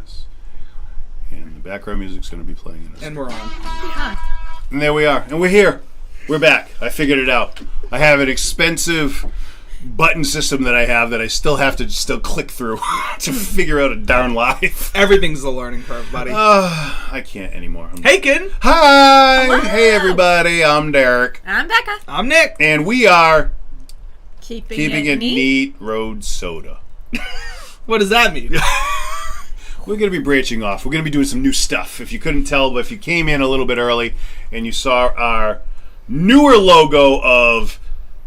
Yes. And the background music's going to be playing in a second. And we're on. Yeah. And there we are. And we're here. We're back. I figured it out. I have an expensive button system that I have that I still have to click through to figure out a darn live. Everything's a learning curve, buddy. I can't anymore. Hey, kid. Hi! Hello. Hey, everybody. I'm Derek. I'm Becca. I'm Nick. And we are Keeping it neat road soda. What does that mean? We're going to be branching off. We're going to be doing some new stuff. If you couldn't tell, but if you came in a little bit early and you saw our newer logo of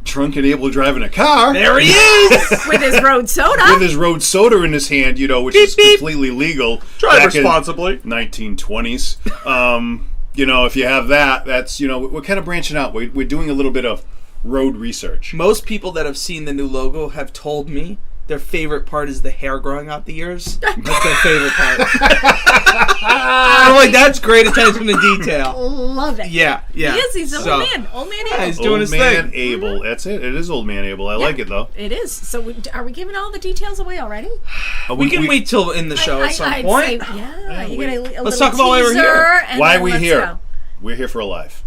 Drunk and Able driving a car. There he is! With his road soda. With his road soda in his hand, which Beep, is beep. completely legal. Drive back in responsibly. 1920s. If you have that, that's, we're kind of branching out. We're doing a little bit of road research. Most people that have seen the new logo have told me their favorite part is the hair growing out the ears. That's their favorite part. I'm like, that's great attention to detail. Love it. Yeah. He is. He's an old man. Old man Abel. Yeah, he's doing his thing. Old man Abel. That's it. It is Old man Abel. I like it, though. It is. So are we giving all the details away already? We can wait till in the show at some I'd point. say, yeah. You get a Let's little talk about why we're teaser, here. and Why then are we let's here? go. We're here for a life.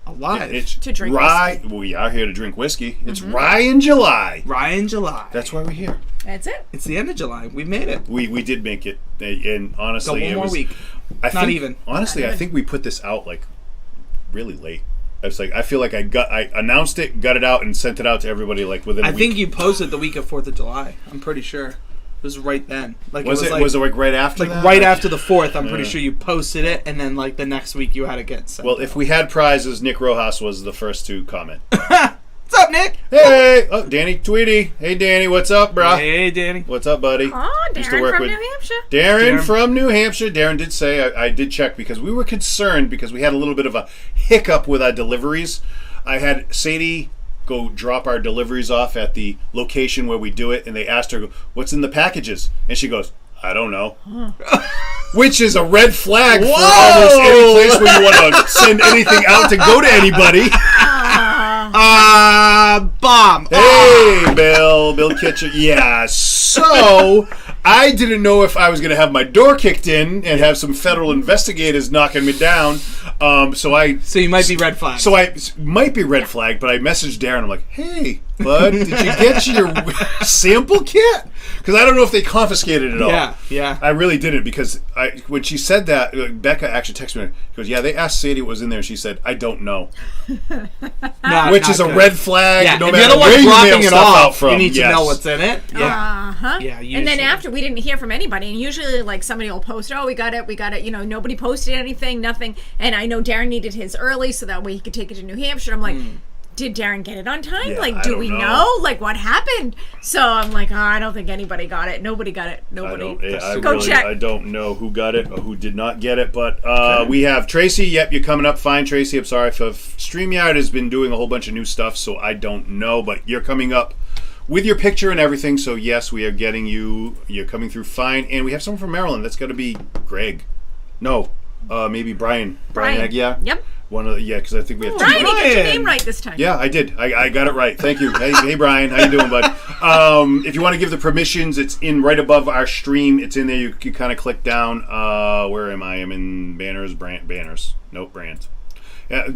Alive. It's To drink rye. whiskey. We are here to drink whiskey. It's Rye in July. Rye in July. That's why we're here. That's it. It's the end of July. We made it. We did make it, and honestly, Got one it more was. week. Not even. Honestly, I think we put this out like really late. I feel like I announced it, got it out, and sent it out to everybody like within a I week. think you posted the week of 4th of July. I'm pretty sure. It was right then. Like Was it like right after like that? right after the 4th? I'm pretty sure you posted it, and then like the next week you had it get sent. Well, if we had prizes, Nick Rojas was the first to comment. What's up, Nick? Hey! Oh, Danny Tweedy. Hey, Danny. What's up, bro? Hey, Danny. What's up, buddy? Oh, Used to Darren work from with- New Hampshire. Darren from New Hampshire. Darren did say, I did check because we were concerned because we had a little bit of a hiccup with our deliveries. I had Sadie go drop our deliveries off at the location where we do it, and they asked her, what's in the packages? And she goes, I don't know. Which is a red flag for almost any place where you want to send anything out to go to anybody. Bomb. Hey, Bill Kitchen. Yeah, so I didn't know if I was going to have my door kicked in and have some federal investigators knocking me down. So you might be red flag. So I might be red flag, but I messaged Darren. I'm like, hey, bud, did you get your sample kit? Because I don't know if they confiscated it all. Yeah. I really didn't because when she said that, Becca actually texted me. She goes, yeah, they asked Sadie what was in there. And she said, I don't know. Which is a red flag. Yeah, No if matter you're the one where you dropping mail it stuff out off, from. you need to Yes. know what's in it. Yeah. Uh-huh. Yeah, And usually. then after, we didn't hear from anybody. And usually, like, somebody will post, oh, we got it. Nobody posted anything, nothing. And I know Darren needed his early so that way he could take it to New Hampshire. I'm like, did Darren get it on time? Yeah, like, I do don't we know. know? Like, what happened? So I'm like, I don't think anybody got it. Nobody got it. Nobody. Go check. I don't know who got it or who did not get it, but we have Tracy. Yep, you're coming up fine, Tracy. I'm sorry if StreamYard has been doing a whole bunch of new stuff, so I don't know, but you're coming up with your picture and everything, so yes, we are getting you. You're coming through fine, and we have someone from Maryland. That's got to be Greg. No, maybe Brian. Brian. Yeah. Yep. Because I think we have two. Brian, you get your Brian. name right this time. Yeah, I did. I got it right. Thank you. Hey, Brian. How you doing, bud? If you want to give the permissions, it's in right above our stream. It's in there. You can kind of click down. Where am I? I'm in banners. Nope, brand. Yeah,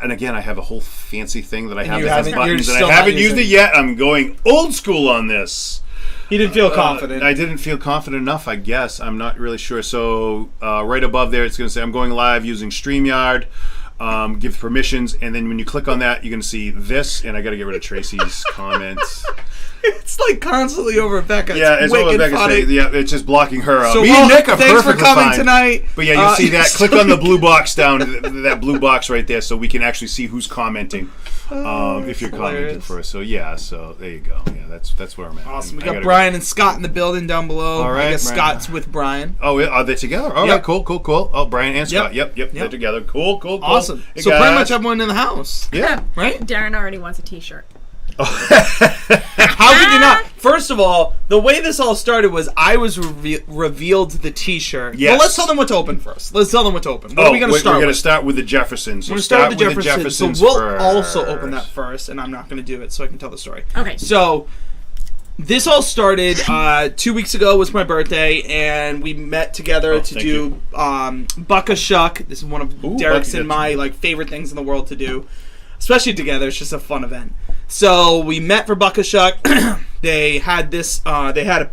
and again, I have a whole fancy thing that I have that has buttons, and I haven't used it yet. I'm going old school on this. He didn't feel confident. I didn't feel confident enough, I guess. I'm not really sure. So right above there, it's going to say I'm going live using StreamYard. Give permissions, and then when you click on that, you're going to see this, and I got to get rid of Tracy's comments. It's like constantly over Becca. Yeah, it's over wicked Becca's funny. face. Yeah, it's just blocking her out. So, Me and Nick are thanks perfectly for coming fine tonight. But yeah, you see that. Click on the blue box down, that blue box right there, so we can actually see who's commenting. If you're commenting hilarious. for us. So yeah, so there you go. Yeah, that's where I'm at. Awesome. We I got gotta Brian and Scott in the building down below. All right, I guess Brian. Scott's with Brian. Oh, are they together? All Yep. right, cool. Oh, Brian and Scott. Yep. They're together. Cool. Awesome. Hey, So pretty guys. much everyone in the house. Yeah. Right? Darren already wants a t-shirt. How could you not? First of all, the way this all started was I was revealed the T-shirt. Yes. Well, let's tell them what to open first. What are we going to start We're going to with? start with the Jeffersons. We're going to start with the with Jeffersons. So we'll also open that first, and I'm not going to do it so I can tell the story. Okay. So This all started 2 weeks ago. Was my birthday, and we met together to do Buck a Shuck. This is one of Derek's and my favorite things in the world to do, especially together. It's just a fun event. So we met for Buck a Shuck. They had this. They had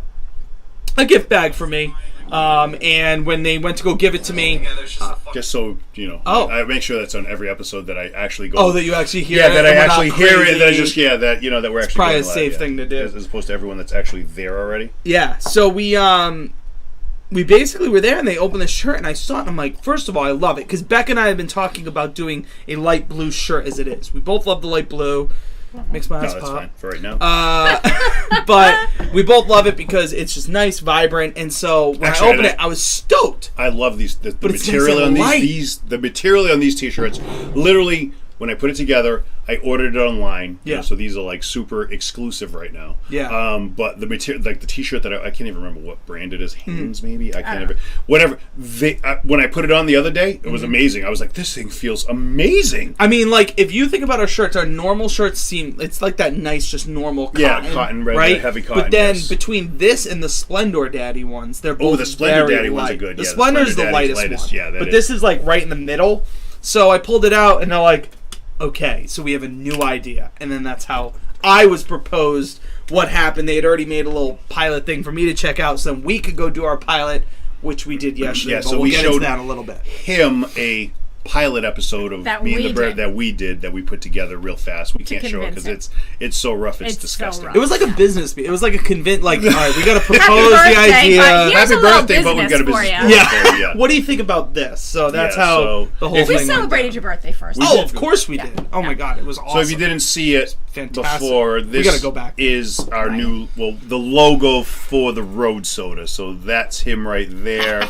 a gift bag for me. And when they went to go give it to me, just so you know, I make sure that's on every episode that I actually go. Oh, that you actually hear it. Yeah, that I actually hear it. That I just that you know that we're it's actually probably a live, safe thing to do, as opposed to everyone that's actually there already. Yeah. So we basically were there, and they opened the shirt, and I saw it, and I'm like, first of all, I love it because Beck and I have been talking about doing a light blue shirt as it is. We both love the light blue. Makes my eyes pop. No, that's fine for right now. But we both love it because it's just nice, vibrant, and so when I opened it, I was stoked. I love these. The material on these the material on these T-shirts. Literally, when I put it together, I ordered it online. Yeah. So these are super exclusive right now. Yeah. But the material, the T-shirt that I can't even remember what brand it is. Hanes maybe. I can't ever. Whatever. When I put it on the other day, it was amazing. I was like, this thing feels amazing. I mean, if you think about our shirts, our normal shirts it's like that nice, just normal cotton. Yeah, cotton, right? Heavy cotton. But then between this and the Splendor Daddy ones, they're both the Splendor very Daddy light. ones are good. The Yeah, Splendor is the Daddy's lightest one. Yeah, but this is right in the middle. So I pulled it out, and they're like, okay, so we have a new idea. And then that's how I was proposed what happened. They had already made a little pilot thing for me to check out so then we could go do our pilot, which we did yesterday. Yeah, but so we'll we get showed into that in a little bit. him a pilot episode of that Me and the we Bird did. that we put together real fast. We can't show it because it's so rough. It's disgusting. So rough. It was like a business meeting. It was like a all right, we got to propose Happy the idea. birthday, Happy birthday, but we've got a for business you. Yeah. What do you think about this? So that's how the whole thing We went celebrated down. your birthday first. Of course we did. Oh my god, it was awesome. So if you didn't see it Fantastic. before, this We gotta go back. is our new the logo for the road soda. So that's him right there.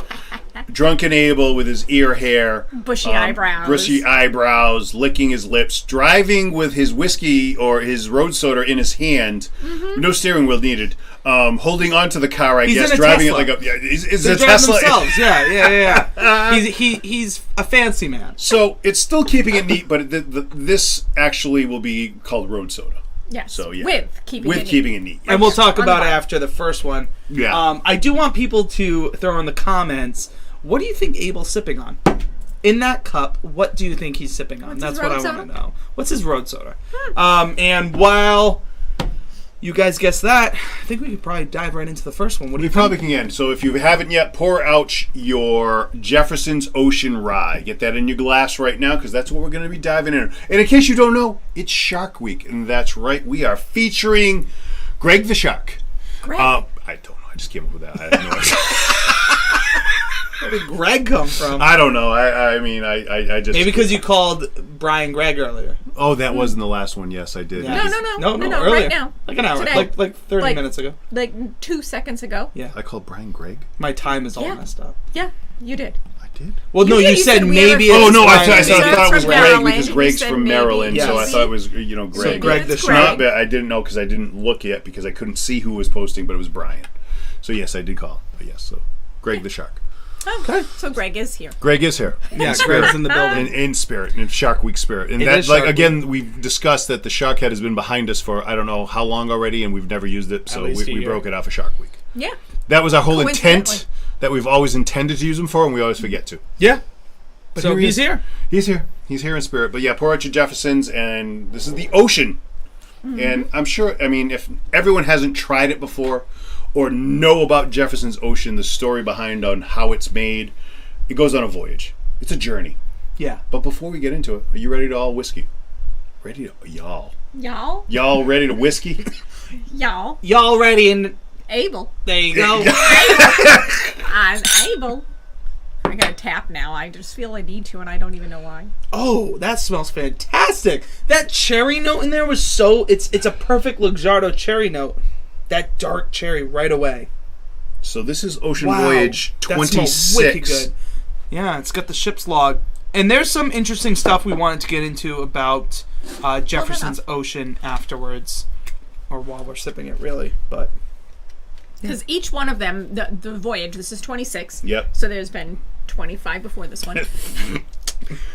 Drunken Abel with his ear hair, bushy eyebrows, licking his lips, driving with his whiskey or his road soda in his hand, no steering wheel needed, holding onto the car. I guess driving Tesla. it like a he's They a drive Tesla. themselves. Yeah. He's a fancy man. So it's still keeping it neat, but this actually will be called road soda. Yes. So yeah, with keeping it neat. And we'll talk about it bottom. after the first one. Yeah. I do want people to throw in the comments, what do you think Abel's sipping on? In that cup, what do you think he's sipping on? That's what I want to know. What's his road soda? And while you guys guess that, I think we could probably dive right into the first one. What do you think? Probably can. So if you haven't yet, pour out your Jefferson's Ocean Rye. Get that in your glass right now because that's what we're going to be diving in. And in case you don't know, it's Shark Week. And that's right. We are featuring Greg the Shark. Greg? I don't know. I just came up with that. I have no idea. Where did Greg come from? I don't know. I mean, I just... Maybe because you called Brian Greg earlier. Oh, that wasn't the last one. Yes, I did. Yeah. No, earlier. right now. Like an hour. Today. Like 30 minutes ago. Like 2 seconds ago. Yeah. I called Brian Greg? My time is all messed up. Yeah, you did. I did? Well, no, you said maybe it's Oh, no, I Brian. thought it was from Greg Maryland. because You Greg's said from maybe. Maryland, so I Yes. thought it was, Greg. So Greg the It's Shark. Greg. I didn't know because I didn't look yet because I couldn't see who was posting, but it was Brian. So yes, I did call. But yes, so Greg the Shark. Okay. So Greg is here. Greg is here. Yeah, Greg's in the building. In spirit, in Shark Week spirit. And It that, is like, Shark again, we've discussed that the Shark Head has been behind us for I don't know how long already, and we've never used it, so least a we year. broke it off of Shark Week. Yeah. That was our whole Coincidentally. intent that we've always intended to use them for, and we always forget to. Yeah. But So here he he's is. here. He's here. He's here in spirit. But yeah, pour out your Jeffersons, and this is the ocean. And I'm sure, I mean, if everyone hasn't tried it before or know about Jefferson's Ocean, the story behind on how it's made, it goes on a voyage. It's a journey. Yeah. But before we get into it, are you ready to all whiskey? Ready to, y'all. Y'all. Y'all ready to whiskey? Y'all. Y'all ready? And Able. there you go. I'm able. I got to tap now. I just feel I need to, and I don't even know why. Oh, that smells fantastic. That cherry note in there was so... It's a perfect Luxardo cherry note. That dark cherry right away. So this is Ocean Wow. Voyage That smells wicked 26. good. Yeah, it's got the ship's log. And there's some interesting stuff we wanted to get into about Jefferson's Ocean afterwards. Or while we're sipping it, really. But Because each one of them, the voyage, this is 26. Yep. So there's been 25 before this one.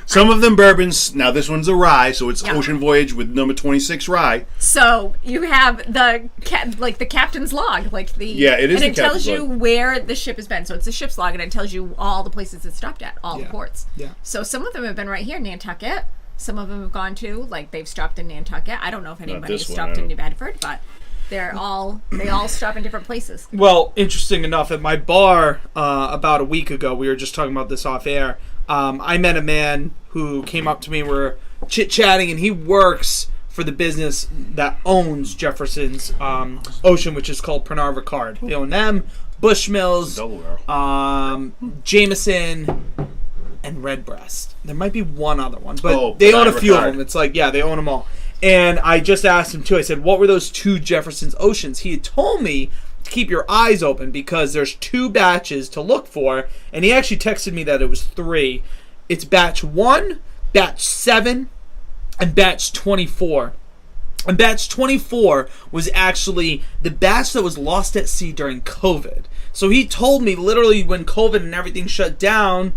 Some of them bourbons. Now this one's a rye, so it's Yeah. Ocean Voyage with number 26 rye. So you have the captain's log, like the Yeah, it is and the it tells captain's you log. where the ship has been. So it's the ship's log, and it tells you all the places it stopped at, all the Yeah. ports. Yeah. So some of them have been right here, Nantucket. Some of them have gone to they've stopped in Nantucket. I don't know if anybody has this one, stopped I in don't- New Bedford, but they all stop in different places. Well, interesting enough, at my bar about a week ago, we were just talking about this off air. I met a man who came up to me. We're chit-chatting, and he works for the business that owns Jefferson's Ocean, which is called Pernod Ricard. They own them, Bushmills, Double barrel. Jameson, and Redbreast. There might be one other one, but they Pernod own a few Ricard. of them. It's like, yeah, they own them all. And I just asked him, too. I said, what were those 2 Jefferson's Oceans? He had told me to keep your eyes open because there's 2 batches to look for, and he actually texted me that it was 3. It's batch 1, batch 7, and batch 24. And batch 24 was actually the batch that was lost at sea during COVID. So he told me literally when COVID and everything shut down,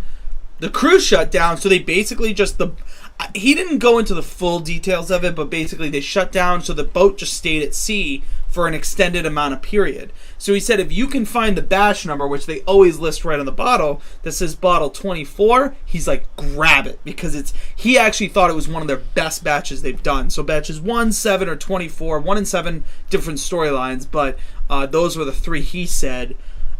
the cruise shut down, so they basically just he didn't go into the full details of it, but basically they shut down so the boat just stayed at sea for an extended amount of period. So he said if you can find the batch number, which they always list right on the bottle, that says bottle 24, he's like, grab it, because he actually thought it was one of their best batches they've done. So batches 1, 7, or 24, 1 and 7 different storylines, but those were the 3 he said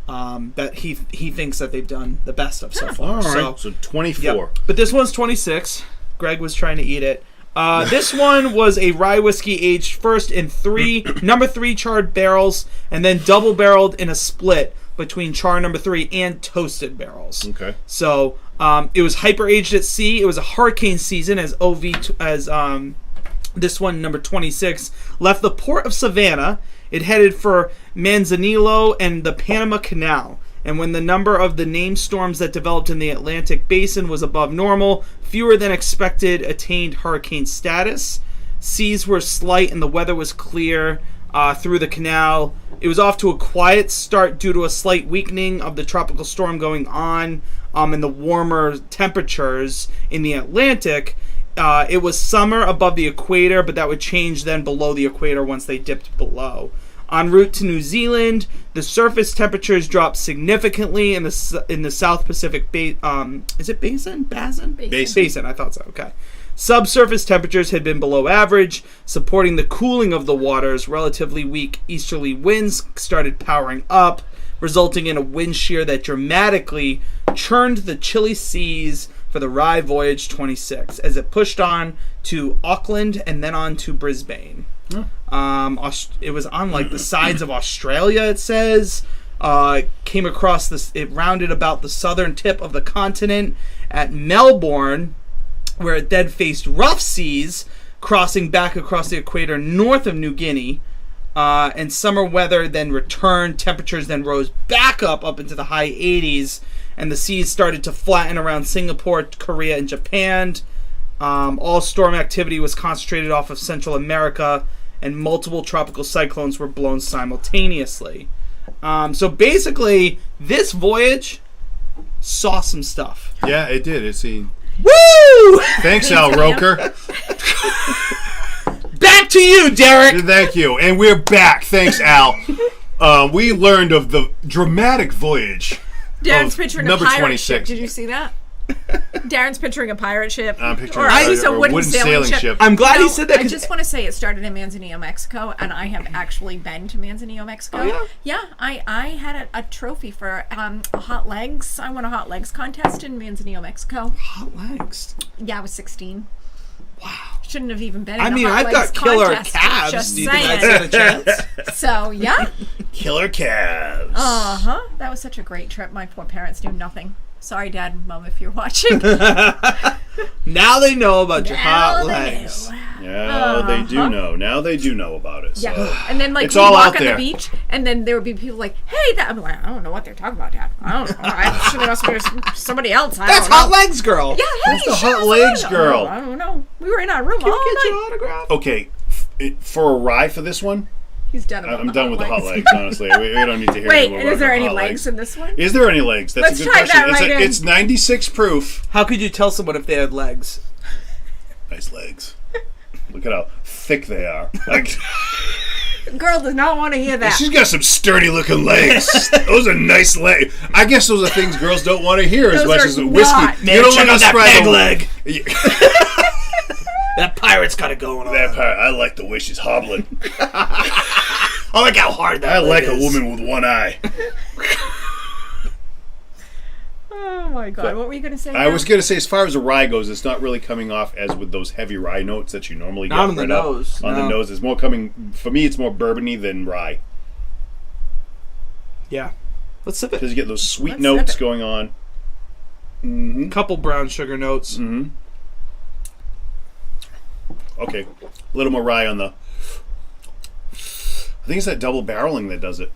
that he thinks that they've done the best of so far. All right, so 24. Yep. But this one's 26. Greg was trying to eat it. This one was a rye whiskey aged first in number 3 charred barrels, and then double barreled in a split between char number 3 and toasted barrels. Okay. So it was hyper aged at sea. It was a hurricane season as this one, number 26, left the port of Savannah. It headed for Manzanillo and the Panama Canal. And when the number of the named storms that developed in the Atlantic Basin was above normal, fewer than expected attained hurricane status. Seas were slight and the weather was clear through the canal. It was off to a quiet start due to a slight weakening of the tropical storm going on and the warmer temperatures in the Atlantic. It was summer above the equator, but that would change then below the equator once they dipped below. En route to New Zealand, the surface temperatures dropped significantly in the South Pacific is it basin? Basin, I thought so. Okay. Subsurface temperatures had been below average, supporting the cooling of the waters. Relatively weak easterly winds started powering up, resulting in a wind shear that dramatically churned the chilly seas for the Rye Voyage 26 as it pushed on to Auckland and then on to Brisbane. It was on like the sides of Australia, it says. Came across this, it rounded about the southern tip of the continent at Melbourne, where it then faced rough seas, crossing back across the equator north of New Guinea. And summer weather then returned. Temperatures then rose back up into the high 80s, and the seas started to flatten around Singapore, Korea, and Japan. All storm activity was concentrated off of Central America, and multiple tropical cyclones were blown simultaneously. So basically, this voyage saw some stuff. Yeah, it did. Woo! Thanks, Al Roker. Back to you, Derek. Thank you. And we're back. Thanks, Al. We learned of the dramatic voyage Darren's of picturing a number pirate 26. ship. Did you see that? Darren's picturing a pirate ship. I'm picturing or at least a wooden sailing ship. I'm glad he said that. I just want to say it started in Manzanillo, Mexico, and I have actually been to Manzanillo, Mexico. Oh, yeah? Yeah, I had a trophy for hot legs. I won a hot legs contest in Manzanillo, Mexico. Hot legs. Yeah, I was 16. Wow. Shouldn't have even been in I the mean, hot I've legs got killer contest. calves. Just Do you think saying. I stand a chance? So, yeah. Killer calves. Uh-huh. That was such a great trip. My poor parents knew nothing. Sorry, Dad and Mom, if you're watching. Now they know about your Now hot they legs. knew. Yeah, they do know. Now they do know about it. So. Yeah, and then like It's we'd all walk out on there. the beach, and then there would be people like, "Hey, that." I'm like, I don't know what they're talking about, Dad. I don't know. I should have asked somebody else. That's don't know. hot legs, girl. Yeah, Who's hey, the show hot us legs around. girl? I don't know. We were in our room Can all you get night. your autograph? Okay, for a rye for this one, He's done. I'm done with the hot legs. Honestly, we don't need to hear. Wait, anymore is there about any hot legs in this one? Is there any legs? That's Let's a good try question. that right in. It's 96 proof. How could you tell someone if they had legs? Nice legs. Look at how thick they are. Like, Girl does not want to hear that. she's got some sturdy looking legs. Those are nice legs. I guess those are things girls don't want to hear as Those much are as whiskey. not. Man, You don't check want out to that spread peg the leg. Yeah. That pirate's got it going on. That part, I like the way she's hobbling. I like how hard that I leg like is. a woman with one eye. Oh my god! What were you going to say? I was going to say, as far as the rye goes, it's not really coming off as with those heavy rye notes that you normally get. Not on the right up. nose, On the no. nose, it's more coming. For me, it's more bourbony than rye Yeah. Let's sip because it. you get those sweet Let's notes sip it. going on. Mm-hmm. Couple brown sugar notes. Mm-hmm. Okay, a little more rye on the. I think it's that double barreling that does it.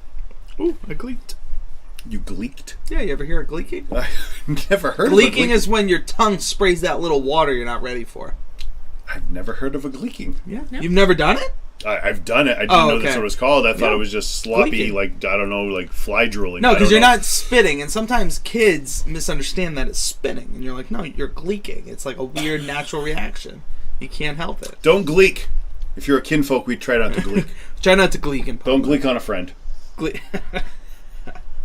Ooh, I gleeked. You gleeked? Yeah, you ever hear of gleeking? I've never heard of a Gleeking gleeking. is when your tongue sprays that little water you're not ready for. I've never heard of a gleeking. Yeah. No. You've never done it? I've done it. I didn't Oh, know okay. that's what it was called. I thought Yeah. it was just sloppy, Gleeking. like, I don't know, like fly drooling. No, I because don't you're know. not spitting, and sometimes kids misunderstand that it's spitting, and you're like, no, you're gleeking. It's like a weird natural reaction. You can't help it. Don't gleek. If you're a kinfolk, we try not to gleek. Try not to gleek in public. Don't gleek on a friend. Gleek.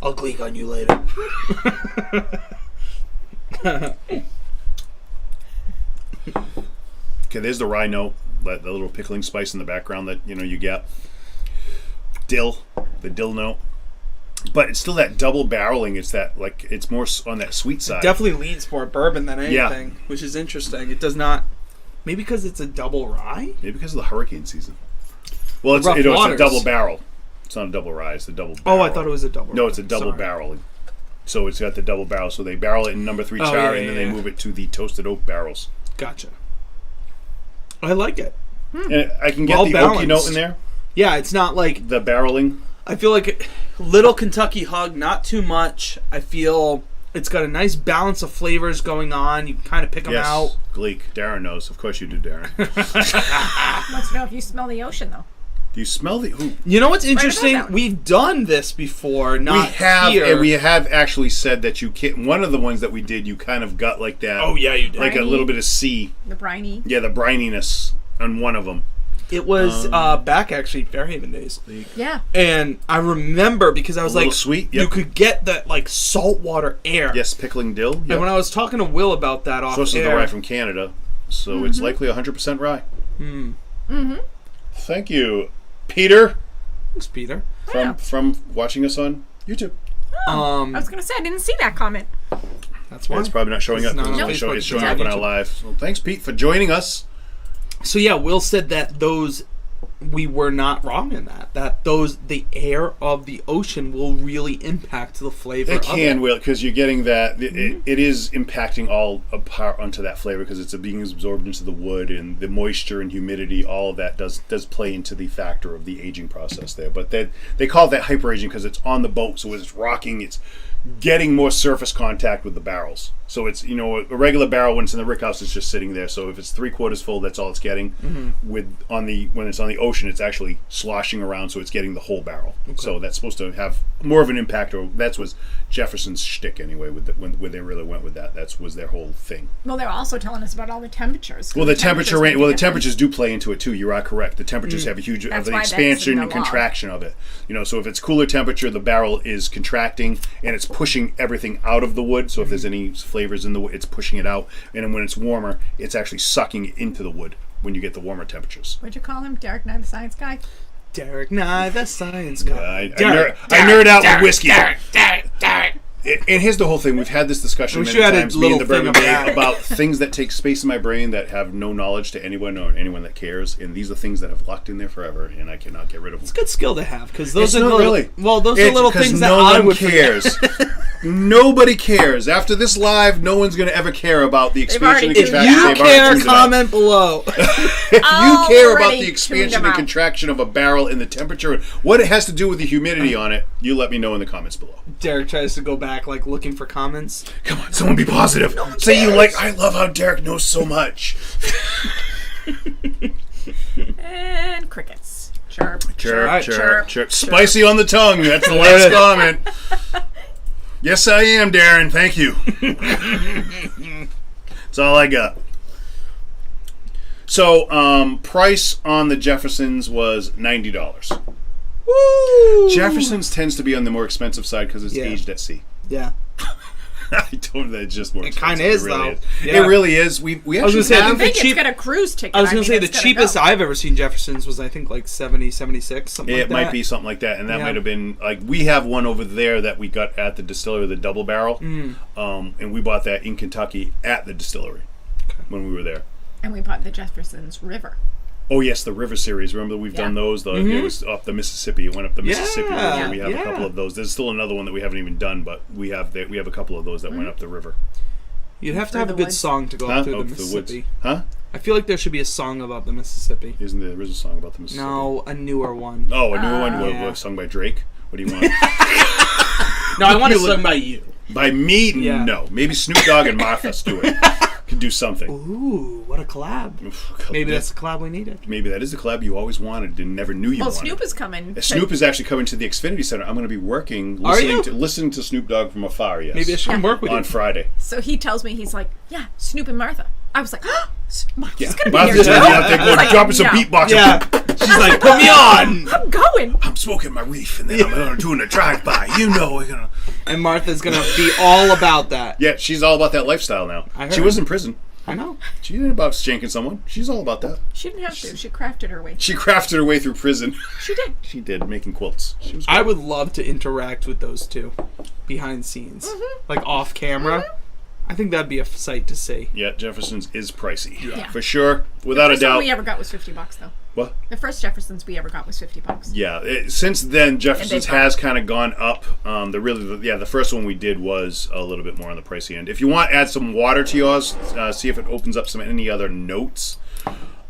I'll gleek on you later. Okay, there's the rye note, the little pickling spice in the background that you get. Dill, the dill note, but it's still that double barreling. It's that it's more on that sweet side. Definitely leans more bourbon than Yeah. anything, which is interesting. It does not. Maybe because it's a double rye. Maybe because of the hurricane season. Well, it's Rough it's a waters. double barrel. It's not a double rye. It's a double. Oh, I barrel. thought it was a double. No, it's a double Sorry. barreling. So it's got the double barrel. So they barrel it in number 3 Oh, char, yeah, and then yeah, they yeah. move it to the toasted oak barrels. Gotcha. I like it. And I can get Well the oaky balanced. note in there. Yeah, it's not like The barreling. I feel like little Kentucky hug, not too much. I feel it's got a nice balance of flavors going on. You can kind of pick them Yes, out. Gleek. Darren knows. Of course you do, Darren. Wants to know if you smell the ocean though. Do you smell the? Ooh. You know what's interesting? that one. We've done this before. Not We have, here. and we have actually said that you can't. One of the ones that we did, you kind of got like that. Oh yeah, you did. like a little bit of sea. The briny. Yeah, the brininess on one of them. It was back actually Fairhaven days, Yeah. and I remember because I was A little like, sweet, you yep. could get that like saltwater air. Yes, pickling dill. Yep. And when I was talking to Will about that off So this is the air, rye from Canada, so it's likely 100% rye. Thank you, Peter, thanks, Peter. from watching us on YouTube. I was gonna say I didn't see that comment. That's why It's probably not showing up. It's not It's on only Facebook, it's showing it's up on on our YouTube. live. So thanks, Pete, for joining us. So yeah, Will said that those we were not wrong in that the air of the ocean will really impact the flavor. It of can, it. Will, because you're getting that. It is impacting all apart onto that flavor because it's being absorbed into the wood and the moisture and humidity. All of that does play into the factor of the aging process there. But they call it that hyper aging because it's on the boat, so it's rocking. It's getting more surface contact with the barrels. So it's a regular barrel when it's in the rickhouse, it's just sitting there. So if it's 3/4 full, that's all it's getting. When it's on the ocean, it's actually sloshing around, so it's getting the whole barrel. So that's supposed to have more of an impact. Or that's was Jefferson's shtick anyway. When they really went with that, was their whole thing. Well, they were also telling us about all the temperatures. Well, the temperature range. Well, the temperatures. temperatures do play into it too. You are correct. The temperatures have a huge That's the why that's expansion in the and law. contraction of it. So if it's cooler temperature, the barrel is contracting and it's pushing everything out of the wood. So if there's any flavors in the wood, it's pushing it out. And then when it's warmer, it's actually sucking it into the wood when you get the warmer temperatures. What'd you call him? Derek Nye, the science guy? Derek Nye, the science guy. I nerd out with whiskey. And here's the whole thing. We've had this discussion We many should add a times, me and the little Bourbon thing Bay, about- about things that take space in my brain that have no knowledge to anyone or anyone that cares. And these are things that have locked in there forever, and I cannot get rid of them. It's a good skill to have because those It's are not little, really. well, those are It's little 'cause things that no I one would cares. Nobody cares. After this live, no one's going to ever care about the expansion and already If tuned contraction. out. you They've already care, tuned it out. comment below. If you care about Already the tuned expansion them and out. contraction of a barrel and the temperature, what it has to do with the humidity on it, you let me know in the comments below. Derek tries to go back, like looking for comments. Come on, someone be positive. Say you like. I love how Derek knows so much. And crickets. Chirp. Chirp. Spicy on the tongue. That's the last comment. Yes, I am, Darren. Thank you. That's all I got. So, price on the Jeffersons was $90. Woo! Jefferson's tends to be on the more expensive side because it's aged at sea. Yeah. I don't know. It's just more expensive. It kind of is, really though. Is. Yeah. It really is. We actually I think it's got a cruise ticket. I was going to say the cheapest go. I've ever seen Jefferson's was, I think, like 70, 76, something like that. It might be something like that. And that might have been, like, we have one over there that we got at the distillery, the Double Barrel. And we bought that in Kentucky at the distillery when we were there. And we bought the Jefferson's River. Oh, yes, the River Series. Remember, we've done those. It was up the Mississippi. It went up the Mississippi River. We have a couple of those. There's still another one that we haven't even done, but we have a couple of those that went up the river. You'd have to have a good song to go up through the Mississippi. Huh? I feel like there should be a song about the Mississippi. Isn't there a song about the Mississippi? No, a newer one. Oh, a newer one? What, sung by Drake? What do you want? No, I want it sung by you. By me? Yeah. No. Maybe Snoop Dogg and Martha Stewart could do something. Ooh, what a collab. Maybe that's the collab we needed. Maybe that is the collab you always wanted and never knew you wanted. Well, Snoop is coming. Snoop is actually coming to the Xfinity Center. I'm going to be working, listening to Snoop Dogg from afar, yes. Maybe I should work with you. On Friday. So he tells me, he's like, yeah, Snoop and Martha. I was like, oh, Martha's going to be Martha's there. Martha's dropping some beatboxing. Yeah. She's like, put me on. I'm going. I'm smoking my reef and then I'm doing a drive-by. You know we're going to... And Martha's going to be all about that. Yeah, she's all about that lifestyle now. She was in prison. I know. She didn't about shanking someone. She's all about that. She didn't have to. She crafted her way. She crafted her way through prison. She did. She did, making quilts. She was great. I would love to interact with those two behind scenes. Like off camera. I think that'd be a sight to see. Yeah, Jefferson's is pricey. Yeah. For sure. Without a doubt. The first one we ever got was $50 though. What? The first Jefferson's we ever got was $50. Yeah. Since then, Jefferson's has kind of gone up. The first one we did was a little bit more on the pricey end. If you want, add some water to yours. See if it opens up any other notes.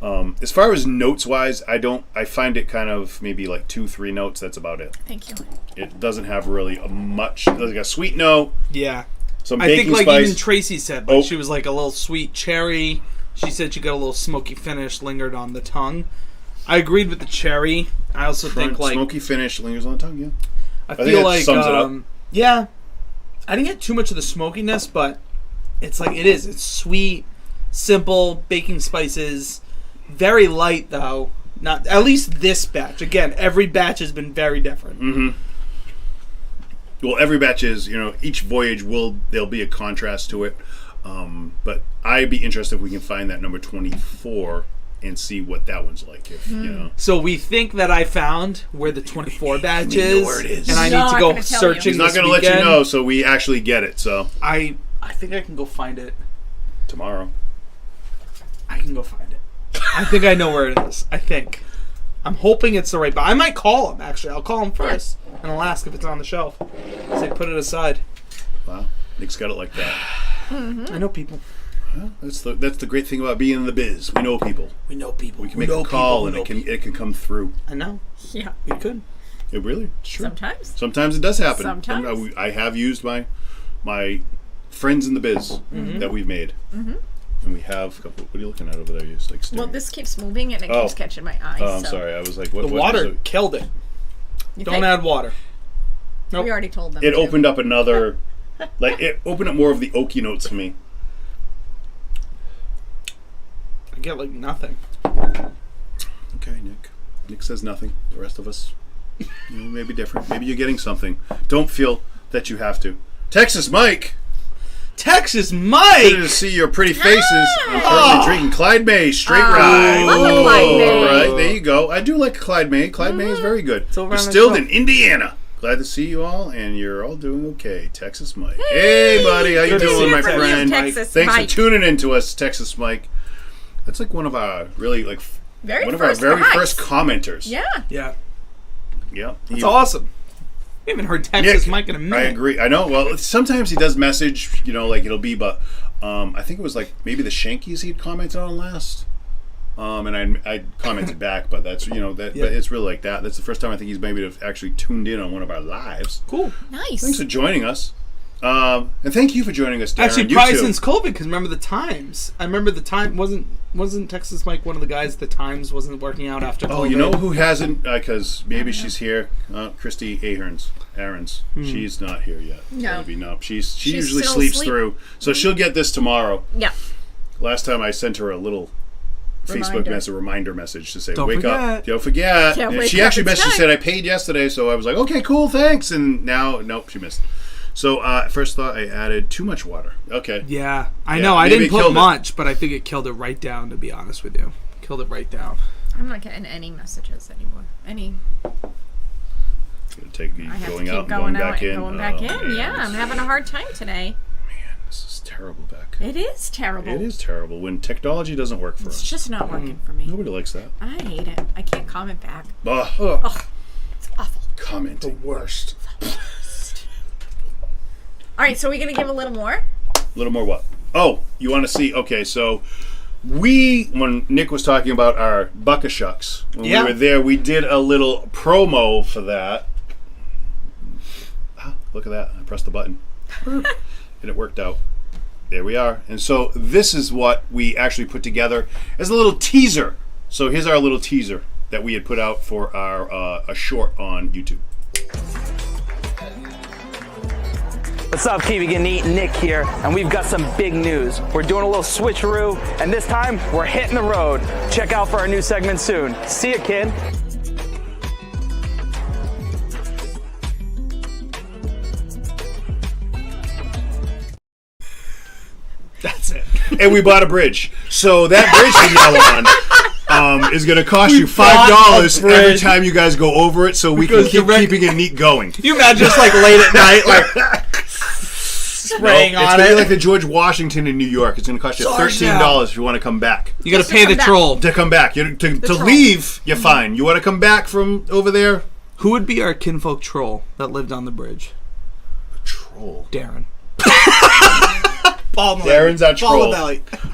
As far as notes wise, I find it kind of maybe like 2-3 notes. That's about it. Thank you. It doesn't have really much. There's like a sweet note. Yeah. Some I baking think like spice. even Tracy said she was like a little sweet cherry. She said she got a little smoky finish lingered on the tongue. I agreed with the cherry. I also think like smoky finish lingers on the tongue. Yeah. I feel like sums it up. Yeah. I didn't get too much of the smokiness, but it's like it's sweet, simple baking spices, very light though. Not at least this batch. Again, every batch has been very different. Mm-hmm. Well, every batch is, each voyage there'll be a contrast to it. But I'd be interested if we can find that number 24 and see what that one's like. So we think that I found where the 24 batch is. Know where it is. And I need to go searching. He's not going to let you know, so we actually get it. So I think I can go find it tomorrow. I can go find it. I think I know where it is. I think. I'm hoping it's the right, but I might call him, actually. I'll call him first, and I'll ask if it's on the shelf. Say, put it aside. Wow. Nick's got it like that. I know people. Well, that's the great thing about being in the biz. We know people. We know people. We can make a call, and it can come through. I know. Yeah. We could. It really? It's true. Sometimes it does happen. Sometimes. I have used my friends in the biz that we've made. Mm-hmm. And we have. What are you looking at over there? Well, this keeps moving and it keeps catching my eye. Oh, I'm sorry. I was like, what? The water killed it. Don't add water. Nope. We already told them. It opened up another. It opened up more of the oaky notes for me. I get nothing. Okay, Nick. Nick says nothing. The rest of us, may be different. Maybe you're getting something. Don't feel that you have to. Texas Mike. Texas Mike! Good to see your pretty faces. I'm currently drinking Clyde May Straight Rye. Love a Clyde May. All right, there you go. I do like Clyde May. Clyde May is very good. Distilled in Indiana. Glad to see you all, and you're all doing okay. Texas Mike. Hey, buddy. How you doing, my friend? Texas Thanks Mike. for tuning in to us, Texas Mike. That's like one of our very first commenters. Yeah. Yeah. Yeah. That's awesome. We haven't heard Texas Mike in a minute. I agree. I know. Well, sometimes he does message, it'll be, but I think it was maybe the Shankies he'd commented on last. And I commented back, but that's, but it's really like that. That's the first time I think he's maybe actually tuned in on one of our lives. Cool. Nice. Thanks for joining us. And thank you for joining us, Darren. Actually, You probably too. since COVID, because remember the Times. I remember the Time wasn't Texas Mike one of the guys. The Times wasn't working out after COVID. Oh, you know who hasn't? Because maybe she's here. Christy Ahrens. She's not here yet. No. Maybe no. She usually still sleeps asleep. through, so she'll get this tomorrow. Yeah. Last time I sent her a little reminder message to say, Don't "Wake forget. up! Don't forget." Yeah, And wake she up, actually it's messaged, time. said, "I paid yesterday," so I was like, "Okay, cool, thanks." And now, nope, she missed. So first thought, I added too much water. Okay. Yeah, I Yeah, know. I maybe didn't it put killed it. much, but I think it killed it right down. To be honest with you, killed it right down. I'm not getting any messages anymore. Any. Gonna take the I have going to keep out and going going out back and in. going back in. Man, Yeah, I'm having a hard time today. This is terrible, Beck. It is terrible. It is terrible when technology doesn't work for It's us. just not working for me. Nobody likes that. I hate it. I can't comment back. Ugh, Ugh. It's awful. commenting. Worst. All right, so we're gonna give a little more. A little more what? Oh, you want to see? Okay, so when Nick was talking about our Buck-a-Shucks, when Yeah. we were there, we did a little promo for that. Ah, look at that. I pressed the button. And it worked out. There we are. And so this is what we actually put together as a little teaser. So here's our little teaser that we had put out for our a short on YouTube. What's up, Keep It Getting Neat? Nick here, and we've got some big news. We're doing a little switcheroo, and this time we're hitting the road. Check out for our new segment soon. See ya, kid. That's it. And we bought a bridge. So that bridge you yell on is going to cost you bought $5 a bridge. every time you guys go over it, so we can Because keep direct- keeping it neat going. You imagine just like late at night, like spraying It's on going to be it. like the George Washington in New York. It's going to cost you Sarge $13 now. if you want to come back. You got to Just pay to the come back. troll. To come back. To troll. leave, you're fine. You want to come back from over there? Who would be our kinfolk troll that lived on the bridge? Troll. Darren. Paul Darren's our troll.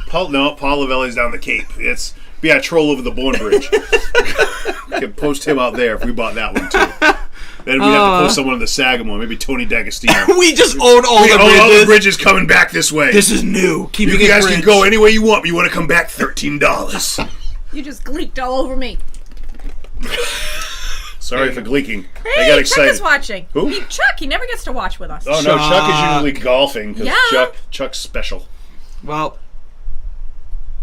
Paul Lavelli. Paul Lavelli's down the Cape. It's be our troll over the Bourne Bridge. We could post him out there if we bought that one too. Then we'd have to post someone in the Sagamore, maybe Tony D'Agostino. We just own all We the own bridges. all the bridges coming back this way. This is new. Keep You it guys bridge. can go any way you want, but you want to come back $13. You just gleeked all over me. Sorry for gleeking. Hey, I got Chuck excited. is watching. Who? Chuck, he never gets to watch with us. Oh no, Chuck is usually golfing because Yeah. Chuck's special. Well,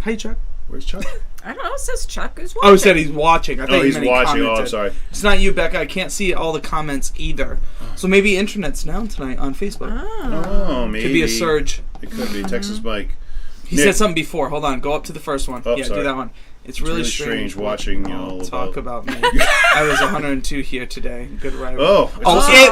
hey Chuck. Where's Chuck? I don't know. It says Chuck is watching. Oh, he said he's watching. I thought Oh, you he's meant he watching. Oh, I'm commented. sorry. It's not you, Becca. I can't see all the comments either. So maybe internet's down tonight on Facebook. Oh, maybe Could be a surge. It could be Texas Mike. He Nick. said something before. Hold on. Go up to the first one. Oh, yeah, sorry. do that one. It's really strange watching all talk about me. I was 102 here today. Good ride. Oh, It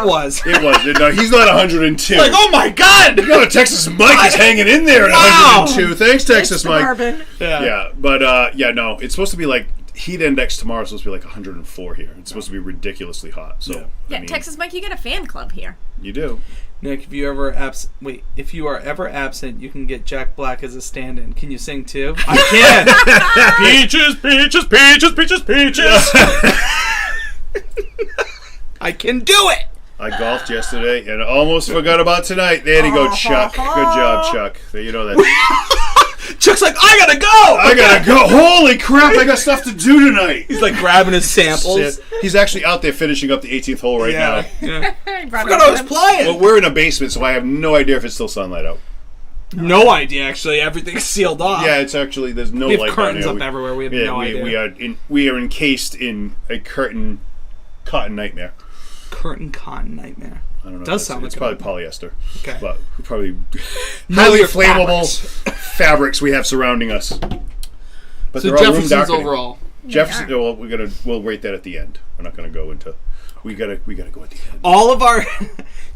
was. it was. No, he's not 102. Like, oh my God! No, Texas Mike is hanging in there at Wow. 102. Thanks, Texas Mike. Suburban. Yeah, but no, it's supposed to be like heat index tomorrow is supposed to be like 104 here. It's supposed to be ridiculously hot. So Yeah, I mean, Texas Mike, you got a fan club here. you do. Nick, if you are ever absent, you can get Jack Black as a stand-in. Can you sing too? I can. Peaches, peaches, peaches, peaches, peaches. I can do it. I golfed yesterday and almost forgot about tonight. There you go, Chuck. Good job, Chuck. You know that. Chuck's like, I gotta go. I gotta go. Holy crap! I got stuff to do tonight. He's like grabbing his samples. He's actually out there finishing up the 18th hole right now. Yeah. I brought Forgot it I with was him. playing. Well, we're in a basement, so I have no idea if it's still sunlight out. No idea. Actually, everything's sealed off. Yeah, it's actually there's no We have light down curtains here. up everywhere. We have Yeah, no idea. we are encased in a cotton nightmare. Curtain cotton nightmare. I don't know. Does if sound it's like probably polyester. Okay. But probably Know highly your flammable fabrics we have surrounding us. But So they're all room Jefferson's darkening. overall. Jefferson. Well, we'll rate that at the end. We're not gonna go into. We gotta go at the end. All of our,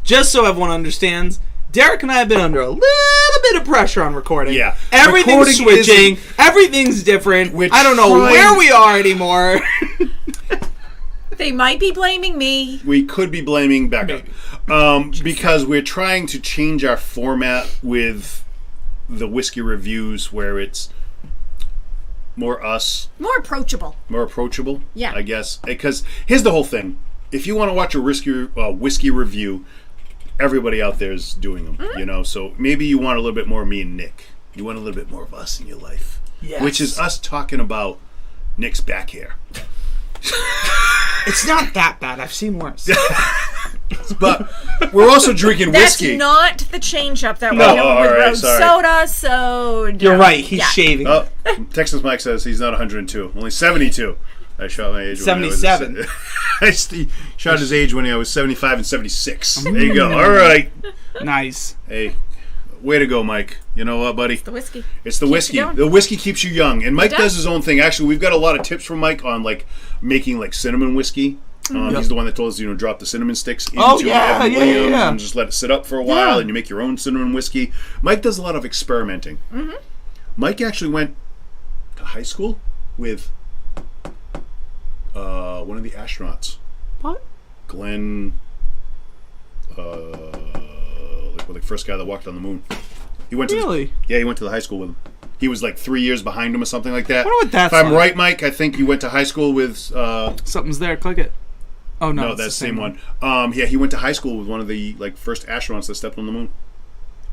just so everyone understands, Derek and I have been under a little bit of pressure on recording. Yeah. Everything's Recording switching. Everything's different. We're I don't know trying- where we are anymore. They might be blaming me. We could be blaming Becca, Maybe. because we're trying to change our format with the whiskey reviews, where it's more us, More approachable. more approachable. Yeah. I guess because here's the whole thing: if you want to watch a whiskey review, everybody out there is doing them. You know, so maybe you want a little bit more of me and Nick. You want a little bit more of us in your life, which is us talking about Nick's back hair. It's not that bad. I've seen worse. But we're also drinking whiskey. That's not the change up that we're doing with road soda. So you're right. He's shaving. Oh, Texas Mike says he's not 102, only 72. I shot my age. 77. I shot his age when I was 75 and 76. There you go. All right. Nice. Hey, way to go, Mike. You know what, buddy? It's the whiskey. It's the whiskey. The whiskey keeps you young. And Mike does his own thing. Actually, we've got a lot of tips from Mike on like making like cinnamon whiskey. He's the one that told us, drop the cinnamon sticks into Evan Williams and just let it sit up for a while, and you make your own cinnamon whiskey. Mike does a lot of experimenting. Mike actually went to high school with one of the astronauts. What? Glenn, the first guy that walked on the moon. He went to he went to the high school with him. He was like 3 years behind him or something like that. I wonder what that's If I'm right, Mike, I think you went to high school with... Something's there. Click it. Oh, no. No, that's the same one. Yeah, he went to high school with one of the first astronauts that stepped on the moon.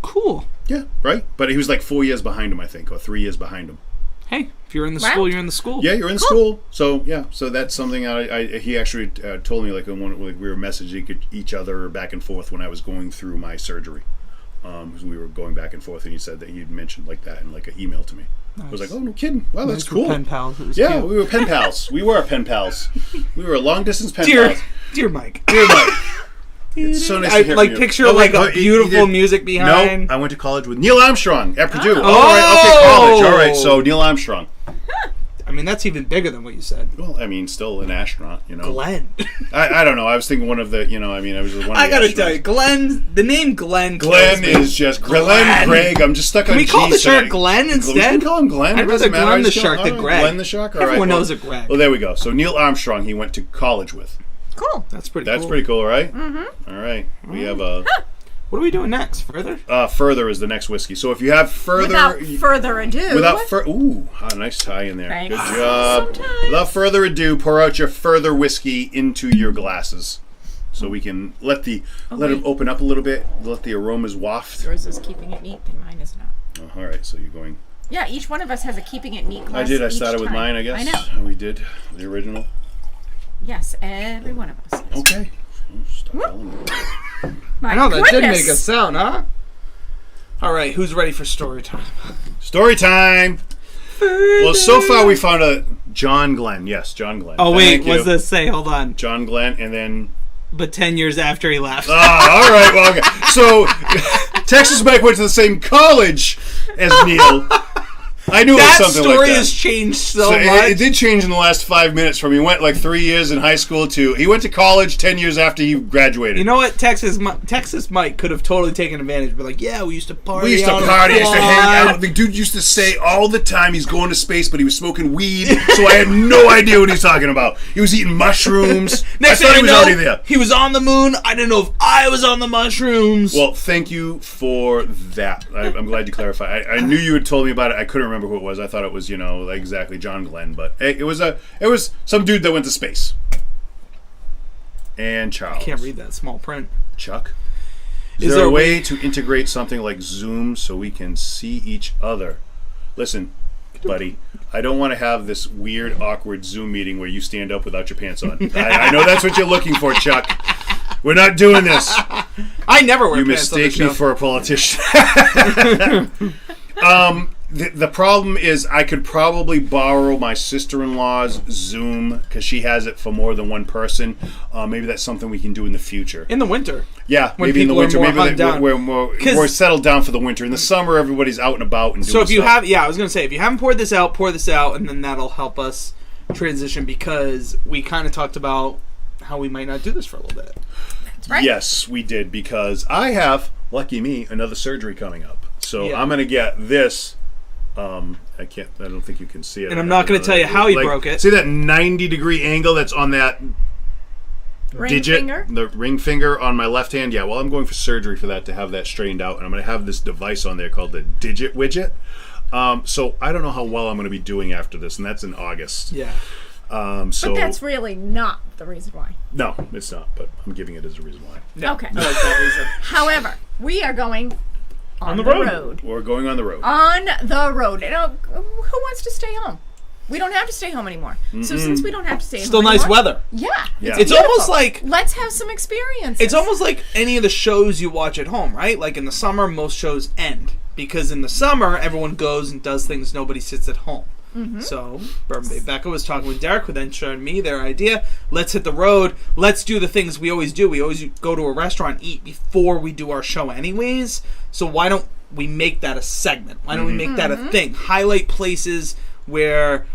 Cool. Yeah, right? But he was like 4 years behind him, I think, or 3 years behind him. Hey, if you're in the school, you're in the school. Yeah, you're in the school. So, so that's something he actually told me, like, when we were messaging each other back and forth when I was going through my surgery. We were going back and forth, and he said that he'd mentioned like that in like an email to me. Nice. I was like, oh, no kidding. Wow, that's cool. Pen pals. Yeah, cute. We were pen pals. We were pen pals. We were long distance pen pals. Dear Mike. Dear Mike. It's so nice to hear from you. Picture a beautiful music behind. No, I went to college with Neil Armstrong at Purdue. Oh. All right, okay, college. All right, so Neil Armstrong. I mean, that's even bigger than what you said. Well, I mean, still an astronaut, Glenn. I don't know. I was thinking one of the, I was one of the I gotta tell you, the name Glenn. Glenn is just Glenn Greg. I'm just stuck on G. Can we call the shark Glenn instead? We can call him Glenn. I'd rather Glenn the shark than Greg. Glenn the shark. All right. Everyone knows a Greg. Well, there we go. So Neil Armstrong, he went to college with. Cool. That's pretty cool. That's pretty cool, right? Mm-hmm. All right. We have a... What are we doing next? Further? Furthur is the next whiskey. So if you have Furthur... Without further ado... Ooh, nice tie in there. Thanks. Good job. Sometimes. Without further ado, pour out your Furthur whiskey into your glasses. So we can let it open up a little bit, let the aromas waft. Yours is keeping it neat, and mine is not. Oh, all right, so you're going... Yeah, each one of us has a keeping it neat glass. I did. I started with mine, I guess. I know. We did. The original. Yes, every one of us. Okay. Stop calling me. My I know, that did goodness. make a sound, huh? All right, who's ready for story time? Story time! Well, so far we found a John Glenn. Yes, John Glenn. Oh, wait, what's this say? Hold on. John Glenn, and then... But 10 years after he left. All right, well, okay. So, Texas Mike went to the same college as Neil. I knew it was something like that. That story has changed so much. It did change in the last 5 minutes from he went like 3 years in high school to he went to college 10 years after he graduated. You know what? Texas Mike could have totally taken advantage. But like, yeah, we used to party. We used to party. Used to hang out. The dude used to say all the time he's going to space, but he was smoking weed, so I had no idea what he's talking about. He was eating mushrooms. Next I thought he was already there. He was on the moon. I didn't know if I was on the mushrooms. Well, thank you for that. I'm glad you clarified. I knew you had told me about it. I couldn't remember who it was. I thought it was, like exactly John Glenn, but it was some dude that went to space. And Charles. I can't read that small print. Chuck. Is there a way to integrate something like Zoom so we can see each other? Listen, buddy, I don't want to have this weird, awkward Zoom meeting where you stand up without your pants on. I know that's what you're looking for, Chuck. We're not doing this. I never wear pants on the You mistake me for a politician. The problem is I could probably borrow my sister-in-law's Zoom because she has it for more than one person. Maybe that's something we can do in the future. In the winter. Yeah, when maybe in the winter. Maybe we're settled down for the winter. In the summer, everybody's out and about and doing So if you stuff. I was going to say, if you haven't poured this out, and then that'll help us transition because we kind of talked about how we might not do this for a little bit. That's right. Yes, we did because I have, lucky me, another surgery coming up. So I'm going to get this... I don't think you can see it. And I'm not going to tell you how you broke it. See that 90-degree angle that's on that the ring finger on my left hand? Yeah, well, I'm going for surgery for that to have that straightened out. And I'm going to have this device on there called the digit widget. So I don't know how well I'm going to be doing after this. And that's in August. Yeah. So, But that's really not the reason why. no, it's not. But I'm giving it as a reason why. Yeah, Okay. I like that reason. However, we are going on the the road. road. We're going on the road. On the road. You know, who wants to stay home? We don't have to stay home anymore. So since we don't have to stay Still home nice anymore, weather. Yeah. Yeah. It's beautiful. almost like Let's have some experiences. It's almost like any of the shows you watch at home, right? Like in the summer, most shows end. Because in the summer, everyone goes and does things, nobody sits at home. So, Bourbon Bay Becca was talking with Derek, who then showed me their idea. Let's hit the road. Let's do the things we always do. We always go to a restaurant, eat before we do our show anyways. So why don't we make that a segment? Why don't we make that a thing? Highlight places where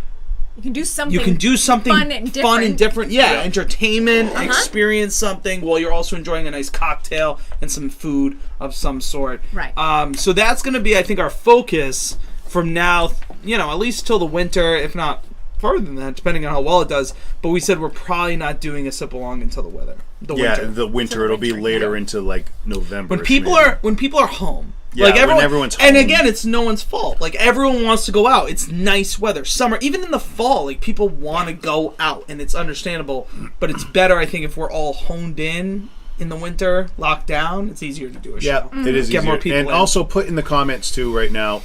you can do something. fun and different. Yeah, Yeah. entertainment, experience something while you're also enjoying a nice cocktail and some food of some sort. Right. So that's going to be, I think, our focus from now, at least till the winter, if not further than that, depending on how well it does. But we said we're probably not doing a sip along until the winter. The winter. It'll be later into like November. When people are home. Yeah, like when everyone's home. And again, it's no one's fault. Like, everyone wants to go out. It's nice weather. Summer, even in the fall, like, people want to go out, and it's understandable. But it's better, I think, if we're all honed in the winter, locked down. It's easier to do a show. Yeah, it is Get easier. more people and in. also put in the comments, too, right now,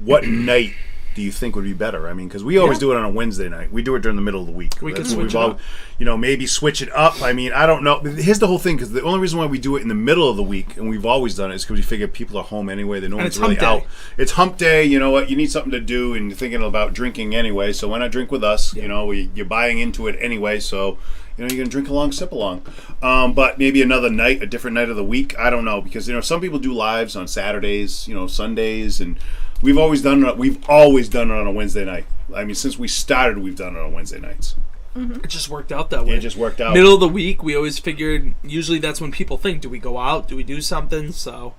what night do you think would be better? I mean, because we always do it on a Wednesday night. We do it during the middle of the week. We could That's what switch we've it all, up. maybe switch it up. I mean, I don't know. Here's the whole thing, because the only reason why we do it in the middle of the week, and we've always done it, is because we figure people are home anyway. No one's it's really hump day. out. It's hump day. You know what? You need something to do, and you're thinking about drinking anyway, so why not drink with us? Yeah. You're buying into it anyway, so you're going to drink along, sip along. But maybe another night, a different night of the week. I don't know, because some people do lives on Saturdays, Sundays, and we've always done it on a Wednesday night. I mean, since we started, we've done it on Wednesday nights. It just worked out that way. It just worked out. Middle of the week, we always figured, usually that's when people think, do we go out? Do we do something? So,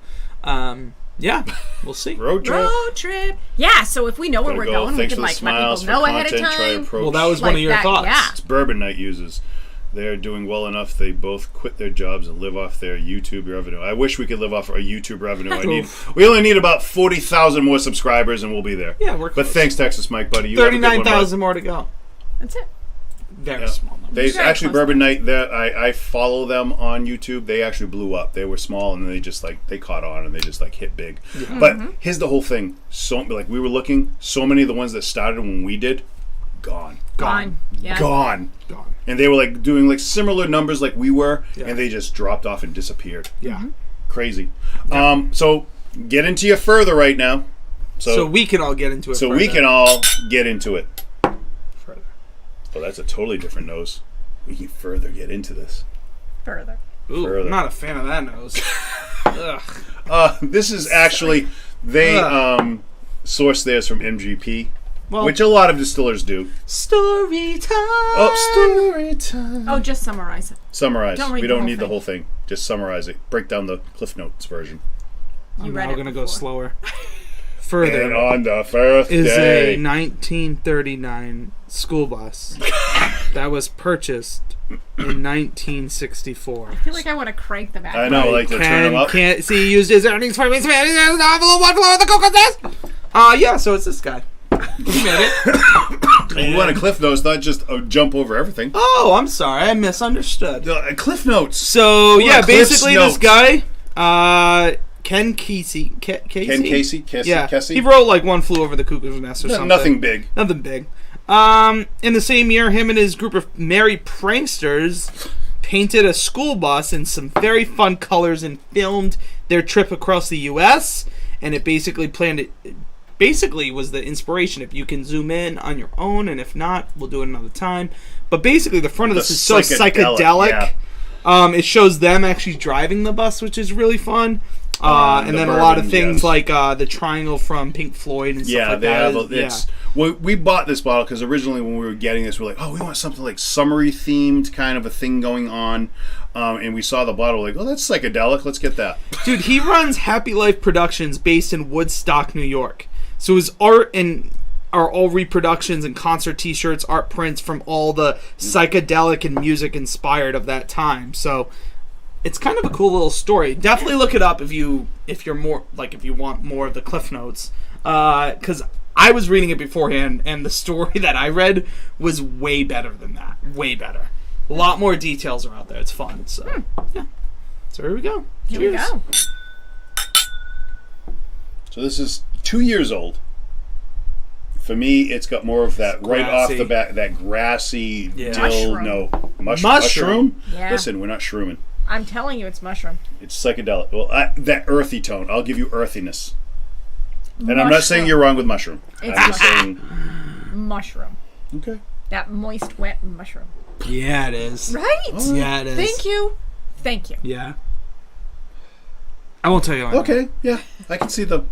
yeah, we'll see. Road trip. Road trip. Yeah, so if we know where Gotta we're go. going, we Thanks can for the let smiles, people know for ahead of content, try time. approach. Well, that was one Like of your that, thoughts. yeah. It's Bourbon Night users. They're doing well enough. They both quit their jobs and live off their YouTube revenue. I wish we could live off our YouTube revenue. We only need about 40,000 more subscribers, and we'll be there. Yeah, we're But close. thanks, Texas Mike, buddy. You have a good one, bud. 39,000 more to go. That's it. Very Yeah. small number. They Very actually close. Bourbon Night. I follow them on YouTube. They actually blew up. They were small, and they just they caught on, and they just hit big. But here's the whole thing. So we were looking. So many of the ones that started when we did, gone. Gone. Yeah. Gone. And they were doing similar numbers like we were, and they just dropped off and disappeared. Yeah. Crazy. So get into your further right now. So we can all get into it. So further. we can all get into it. Further. Oh, that's a totally different nose. We can further get into this. Further. Ooh, Further. I'm not a fan of that nose. Ugh. This is actually they source theirs from MGP, Well, which a lot of distillers do. story time. Oh, story time. Oh, just summarize it. Summarize. Don't read We the don't whole need the thing. whole thing. Just summarize it. Break down the Cliff Notes version. You I'm read now it going to go before. slower. And Further on the first is day. a 1939 school bus that was purchased in 1964. I feel like I want to crank the back. I know, like to turn them up. Can't see. Used his earnings for his envelope. One floor of the Cocoa Nest. Yeah. So it's this guy. You made it. And you want a Cliff Notes, not just jump over everything. Oh, I'm sorry. I misunderstood. Cliff Notes. So yeah, Cliff's basically Notes. this guy, Ken Casey. Ken Casey? Yeah, Kesey? he wrote One Flew Over the Cuckoo's Nest or something. Nothing big. Nothing big. In the same year, him and his group of merry pranksters painted a school bus in some very fun colors and filmed their trip across the U.S. And it basically was the inspiration. If you can zoom in on your own, and if not, we'll do it another time. But basically, the front of this is so psychedelic. Yeah. It shows them actually driving the bus, which is really fun. And the then a lot of bourbon, things yes. like the triangle from Pink Floyd and stuff Yeah, like they that. have. We bought this bottle because originally when we were getting this, we were like, we want something like summery themed kind of a thing going on. And we saw the bottle, like, that's psychedelic. Let's get that. Dude, he runs Happy Life Productions based in Woodstock, New York. So his art are all reproductions and concert t-shirts, art prints from all the psychedelic and music inspired of that time. So it's kind of a cool little story. Definitely look it up if you want more of the Cliff Notes. Because I was reading it beforehand, and the story that I read was way better than that. Way better. A lot more details are out there. It's fun. So, yeah. So here we go. Here we go. So this is 2 years old. For me, it's got more of that right off the bat, that grassy dill. Mushroom. No, mushroom. Yeah. Listen, we're not shrooming. I'm telling you, it's mushroom. It's psychedelic. Well, that earthy tone. I'll give you earthiness. And I'm not saying you're wrong with mushroom. It's I'm just saying mushroom. Okay. That moist, wet mushroom. Yeah, it is. Right? Oh. Yeah, it is. Thank you. Thank you. Yeah. I won't tell you. Okay. Yeah, I can see the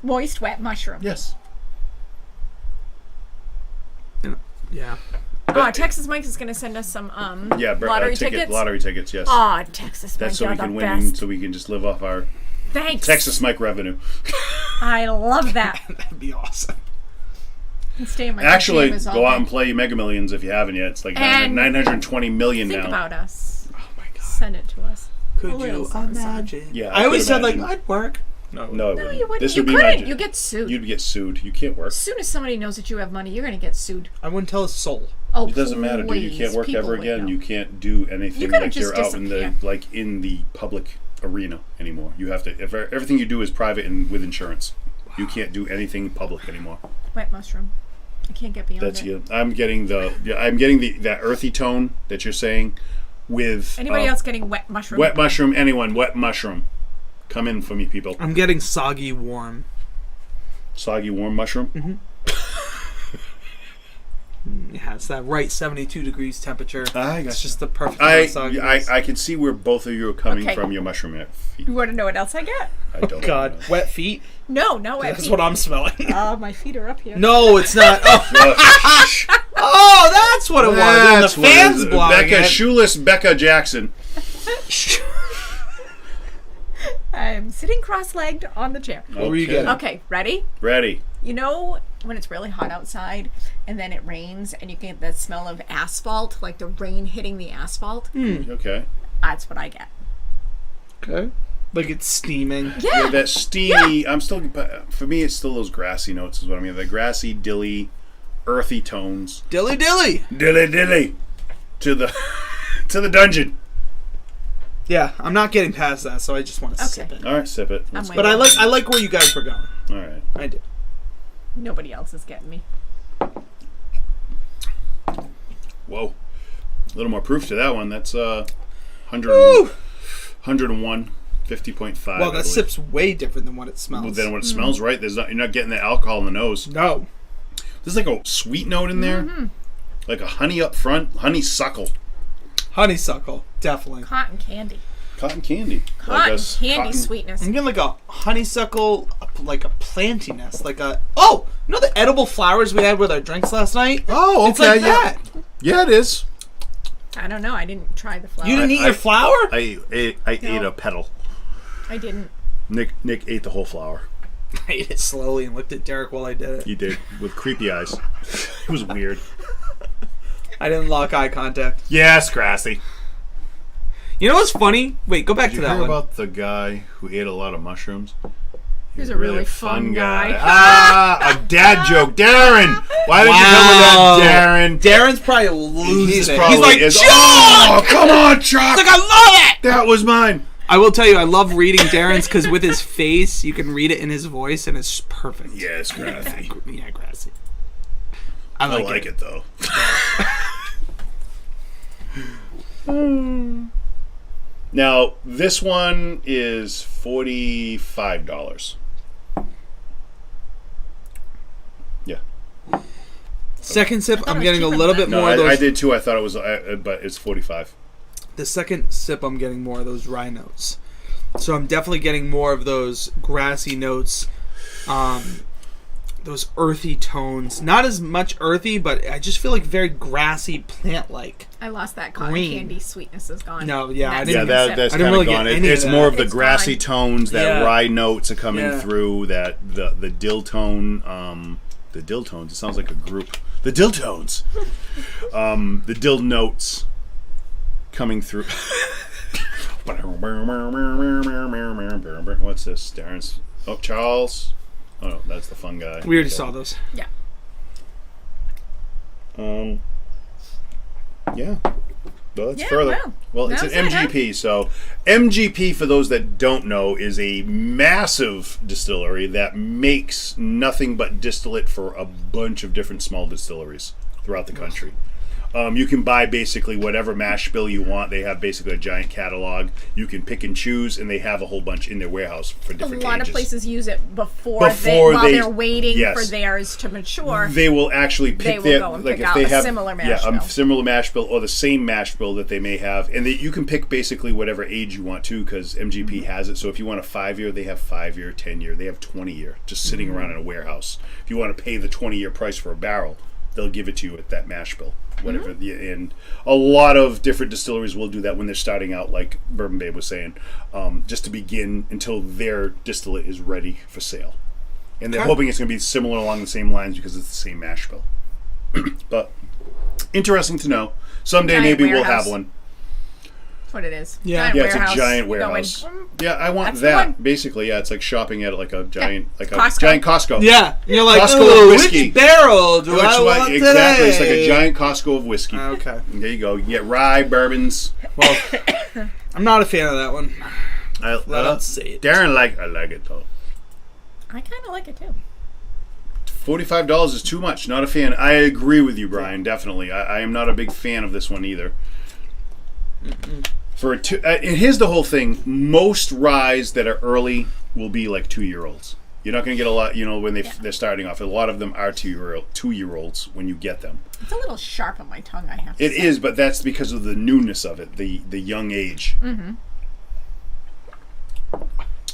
Moist, wet mushroom. yes. Yeah. Texas Mike is going to send us some Yeah, lottery tickets. Lottery tickets. Yes. Texas Mike, That's so you're we the can win, best. so we can just live off our Thanks. Texas Mike revenue. I love that. That'd be awesome. And stay in my Actually, pajamas all go out day. and play Mega Millions if you haven't yet. It's like And 920 million Think now. about us. Oh my god. Send it to us. Could A little you something, imagine? Yeah, I always could said like imagine. I'd work. No. No, it No, wouldn't. you wouldn't. This You would be couldn't. my- You get sued. You'd get sued. You can't work. As soon as somebody knows that you have money, you're going to get sued. I wouldn't tell a soul. Oh, It doesn't matter, dude. You please. can't work People ever would again. know. You can't do anything gotta like just you're out in the disappear. in the public arena anymore. You have to. If everything you do is private and with insurance, you can't do anything public anymore. Wet mushroom. I can't get beyond That's it. you. I'm getting that earthy tone that you're saying with Anybody else getting wet mushroom? wet mushroom. Anyone wet mushroom? Come in for me, people. I'm getting soggy warm. Soggy warm mushroom. Mm-hmm. Yeah, it's that right 72 degrees temperature. I It's gotcha. just the perfect amount of sogginess. I can see where both of you are coming Okay. from your mushroom feet. You want to know what else I get? I don't. God, know. wet feet. No, no wet That's feet. what I'm smelling. My feet are up here. No, it's not. Oh, that's what it was. And the That's what it fans is. blocking Becca it. Shoeless Becca Jackson. I'm sitting cross-legged on the chair. What were you getting? Okay, ready? Ready. You know when it's really hot outside and then it rains and you get that smell of asphalt, like the rain hitting the asphalt? Okay. That's what I get. Okay. Like it's steaming. Yeah. Yeah, that steamy. I'm still. For me, it's still those grassy notes. Is what I mean. The grassy, dilly, earthy tones. Dilly dilly. Dilly to the to the dungeon. Yeah, I'm not getting past that, so I just want to Okay. sip it. All right, sip it. Let's I'm go. But I like where you guys were going. All right. I do. Nobody else is getting me. Whoa. A little more proof to that one. That's 100, Woo! 101, 50.5. Well, I that believe. sip's way different than what it smells. Well, then what it smells, right? You're not getting the alcohol in the nose. No. There's like a sweet note in there. Like a honey up front. Honeysuckle. Honeysuckle, definitely. Cotton candy. Cotton candy. Cotton Like candy cotton- sweetness. I'm getting like a honeysuckle, like a plantiness, like a you know the edible flowers we had with our drinks last night? Oh, okay. It's like yeah. that. Yeah, it is. I don't know. I didn't try the flower. You didn't eat your flower? I ate a petal. I didn't. Nick ate the whole flower. I ate it slowly and looked at Derek while I did it. He did with creepy eyes. It was weird. I didn't lock eye contact. Yes, grassy. You know what's funny? Wait, go back Did to you that hear one. about the guy who ate a lot of mushrooms? He's a really fun guy. A dad joke. Darren! Why did you come with Wow. that, Darren? Darren's probably losing it. probably He's like, is. Chuck! Oh, come on, Chuck! He's like, I love it! That was mine. I will tell you, I love reading Darren's because with his face, you can read it in his voice, and it's perfect. Yes, grassy. Yeah, grassy. I I like, like it though. Now, this one is $45. Yeah. Second sip, thought I'm it was getting a cheaper little than bit that. No, more of those. I did too. I thought it was, but it's 45. The second sip, I'm getting more of those rye notes. So I'm definitely getting more of those grassy notes, those earthy tones. Not as much earthy, but I just feel like very grassy, plant-like. I lost that cotton Green. candy sweetness is gone. No, yeah, I That's didn't- Yeah, second that's sip. I kind didn't of really gone. get any It's of more that. of the It's grassy gone. tones, that Yeah. rye notes are coming Yeah. through. That the dill tone, the dill tones. It sounds like a group. The dill tones, the dill notes coming through. What's this, Darren's? Oh, Charles. Oh, that's the fun guy. We already saw those. Yeah. Yeah. Well, that's Yeah, further. wow. Well, it's an That was it, MGP. So, MGP, for those that don't know, is a massive distillery that makes nothing but distillate for a bunch of different small distilleries throughout the country. You can buy basically whatever mash bill you want. They have basically a giant catalog. You can pick and choose, and they have a whole bunch in their warehouse for different A lot ages. of places use it while they- they're waiting yes. for theirs to mature. They will actually pick They will go and pick out a similar mash bill. a similar mash bill or the same mash bill that they may have, and you can pick basically whatever age you want too, because MGP Mm-hmm. has it. So if you want a 5-year, they have 5-year, 10-year, they have 20-year, just sitting Mm-hmm. around in a warehouse. If you want to pay the 20-year price for a barrel, they'll give it to you at that mash bill. Whatever, and a lot of different distilleries will do that when they're starting out, like Bourbon Babe was saying, just to begin until their distillate is ready for sale. And they're hoping it's going to be similar along the same lines because it's the same mash bill. But interesting to know. Someday Giant maybe we'll warehouse. have one. That's what it is. Yeah. Giant Yeah, it's warehouse. a giant You go in, warehouse. Yeah, I want That's the that. one. Basically, yeah, it's like shopping at like a giant, like a Costco. giant Costco. Yeah. And you're like, Costco oh, whiskey. which barrel do Which I one- want exactly, it's like a today? giant Costco of whiskey. Okay. There you go. You get rye, bourbons. Well, I'm not a fan of that one. Let's say it. Darren I like it though. I kind of like it too. $45 is too much. Not a fan. I agree with you, Brian. Definitely. I am not a big fan of this one either. For and here's the whole thing. Most ryes that are early will be like 2-year-olds. You're not going to get a lot, when they're starting off. A lot of them are 2-year-olds when you get them. It's a little sharp on my tongue, I have to It say. is, but that's because of the newness of it, the young age. Mm-hmm.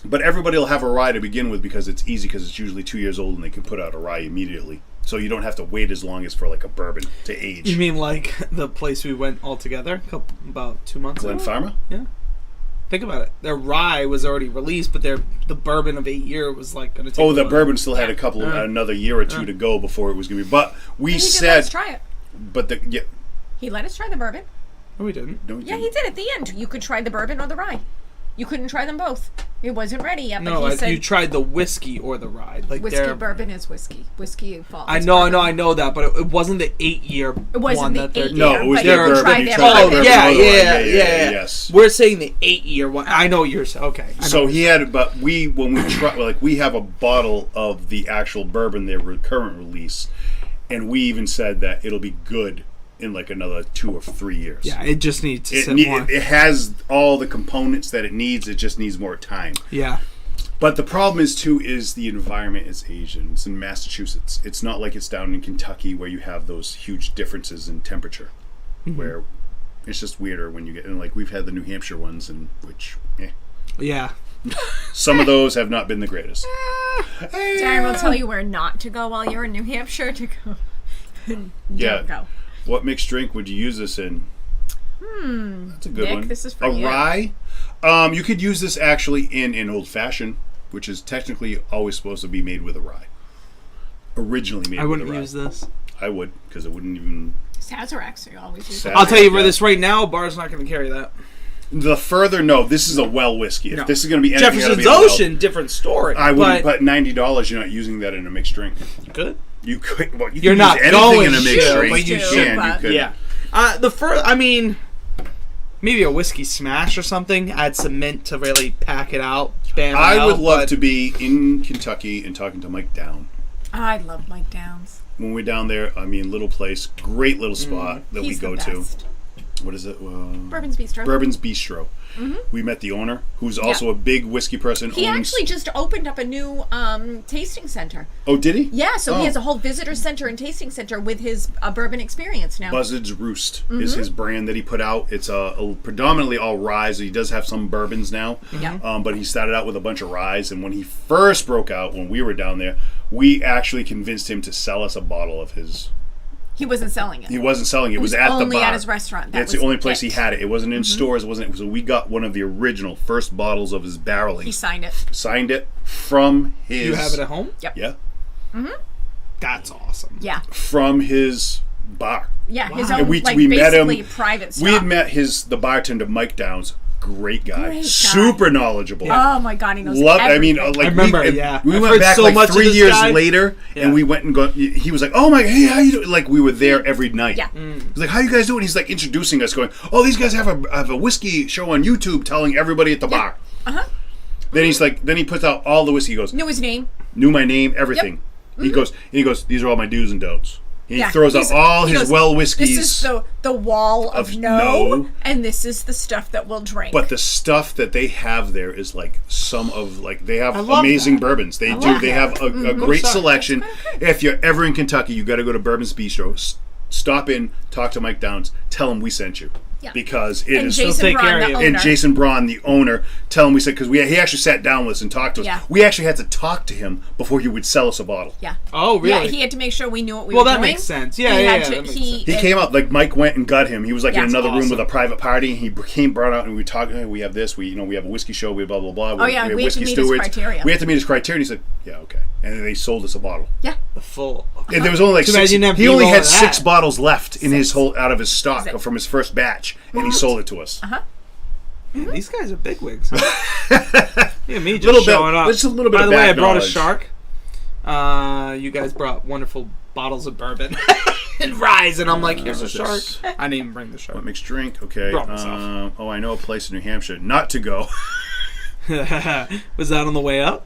But everybody will have a rye to begin with because it's easy, because it's usually 2 years old and they can put out a rye immediately. So you don't have to wait as long as for like a bourbon to age. You mean like the place we went all together about 2 months Glen ago? Farmer? Yeah. Think about it. Their rye was already released, but the bourbon of 8-year was like going to take. Oh, the a- bourbon still had another year or two to go before it was going to be. But we He did let said, us try it. but He let us try the bourbon. No, we didn't. no, Yeah, he did at the end. You could try the bourbon or the rye. You couldn't try them both. It wasn't ready yet, but No, he said you tried the whiskey or the rye. Like whiskey bourbon is whiskey. Whiskey falls. I know that, but it wasn't the 8-year. It wasn't one the that they're 8-year, No, it was but their you bourbon. tried You their tried bourbon. their yeah, bourbon. yeah. Yes. We're saying the 8-year one. I know you're okay. I know. So he had, but when we try, like we have a bottle of the actual bourbon, their current release, and we even said that it'll be good in like another 2 or 3 years. Yeah, it just needs to sit more. It has all the components that it needs. It just needs more time. Yeah. But the problem is the environment is Asian. It's in Massachusetts. It's not like it's down in Kentucky where you have those huge differences in temperature, where it's just weirder when you get in. Like we've had the New Hampshire ones, and Yeah. some of those have not been the greatest. Darren will tell you where not to go while you're in New Hampshire to go. Yeah. Don't go. What mixed drink would you use this in? That's a good Nick, one. this is for a you. rye. You could use this actually in an old fashioned, which is technically always supposed to be made with a rye. Originally made I with a wouldn't rye. use this. I would, because it wouldn't even. Sazeracs are always used. I'll tell you for this right now, Bar's not going to carry that. The further, no, this is a well whiskey. If No. this is going to be anything, it'll Jefferson's be a well. Ocean, different story. I wouldn't. but But $90, you're not using that in a mixed drink. good. You could. Well, you You're could not use anything going in a mixed to, drink. but you You should, can. You but- could. Yeah. Maybe a whiskey smash or something. Add some mint to really pack it out. Bam it I would out, love but- to be in Kentucky and talking to Mike Down. I love Mike Downs. When we're down there, little place, great little spot that He's we go the to. best. What is it? Bourbon's Bistro. Bourbon's Bistro. We met the owner, who's also a big whiskey person. He owns... actually just opened up a new tasting center. Oh, did he? Yeah, so Oh. he has a whole visitor center and tasting center with his bourbon experience now. Buzzard's Roost is his brand that he put out. It's predominantly all rye. He does have some bourbons now, Yeah. but he started out with a bunch of rye. And when he first broke out, when we were down there, we actually convinced him to sell us a bottle of his. He wasn't selling it. He wasn't selling it. It was at the bar. only at his restaurant. That It's the was only place he it. had it. It wasn't in stores. It wasn't. So we got one of the original first bottles of his barreling. He signed it. Signed it from his. You have it at home? Yep. Yeah. That's awesome. Yeah. From his bar. Yeah. His Wow. own, And we like, met him. basically private stuff. We had met the bartender Mike Downs great guy. Great guy. Super knowledgeable. Oh my God, he knows I mean, everything. like I remember, we I've went heard back so like much of 3 this years guy. later, and we went and go. He was like, "Oh my, hey, how you doing?" Like we were there every night. Yeah. He's like, "How you guys doing?" He's like introducing us, going, "Oh, these guys have a whiskey show on YouTube, telling everybody at the bar." Then he's like, then he puts out all the whiskey. He goes, Knew his name. knew my name, everything. He goes, these are all my do's and don'ts. He Yeah. throws out all He his goes, well whiskeys. This is the wall of no, no. and this is the stuff that we'll drink. But the stuff that they have there is like some of like they have love amazing that. bourbons. They love They that. have a great Sorry. selection. If you're ever in Kentucky, you got to go to Bourbon's Bistro. Stop in, talk to Mike Downs, tell him we sent you. Yeah. Because it and is Jason take Braun, care of the you. owner. and Jason Braun, the owner, tell him we said because he actually sat down with us and talked to us. Yeah. We actually had to talk to him before he would sell us a bottle. Yeah. Oh, really? Yeah, he had to make sure we knew what we Well, were that doing. makes sense. Yeah, He yeah, had yeah, to- that makes he, He came up like Mike went and got him. He was like Yeah. in another room Awesome. with a private party. And he brought out and we talked. Hey, we have this. We have a whiskey show. We have blah blah blah. Oh, yeah, have we had to whiskey meet his stewards. criteria. We had to meet his criteria. And he said, "Yeah, okay." And then they sold us a bottle. Yeah. the full. And there was only like Too bad six. you didn't have He only B-roll had of 6 that. bottles left in his whole out of his stock Is it? from his first batch, and he sold it to us. Man, these guys are bigwigs. Yeah, me just Little bit- showing up. just a little bit By of the way, I back brought a knowledge. shark. You guys brought wonderful bottles of bourbon and ryes, and I'm like, here's a what's shark. this? I didn't even bring the shark. What makes drink? Okay. Brought myself. I know a place in New Hampshire not to go. Was that on the way up?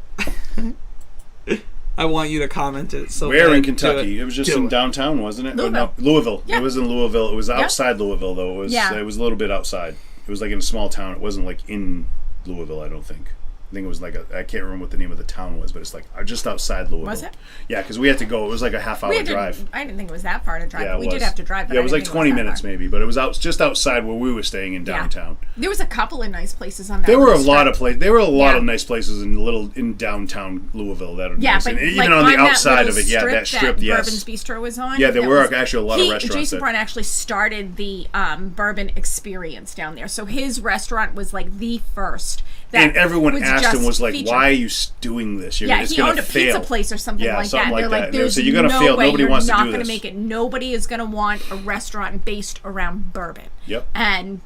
I want you to comment it. So Where bad. in Do Kentucky? It was just Do in it. downtown, wasn't it? Louisville. Louisville. Yeah. It was in Louisville. It was outside Louisville, though. It was a little bit outside. It was like in a small town. It wasn't like in Louisville, I don't think. I think it was like I can't remember what the name of the town was, but it's like just outside Louisville. Was it? Yeah, because we had to go. It was like a half-hour We had to- drive. I didn't think it was that far to drive. Yeah, it we was. did have to drive. But Yeah, I it was didn't like think 20 that minutes far. maybe, but it was just outside where we were staying in Yeah. downtown. There was a couple of nice places on that. There were a little lot strip. of places. There were a lot Yeah. of nice places in downtown Louisville that are Yeah, nice. but And even like on the that outside little of it, yeah, that strip, that yes. Bourbon's Bistro was on. Yeah, there that were was- actually a lot of restaurants Jason there. Braun actually started the bourbon experience down there, so his restaurant was like the first. That And everyone was asked him, just was like, featured. "Why are you doing this? Yeah, it's he gonna owned a fail." pizza place or something Yeah, like something that. like They're that. like, And they "There's said, "You're gonna no fail. way Nobody you're wants to not do gonna this." make it. Nobody is gonna want a restaurant based around bourbon." Yep. And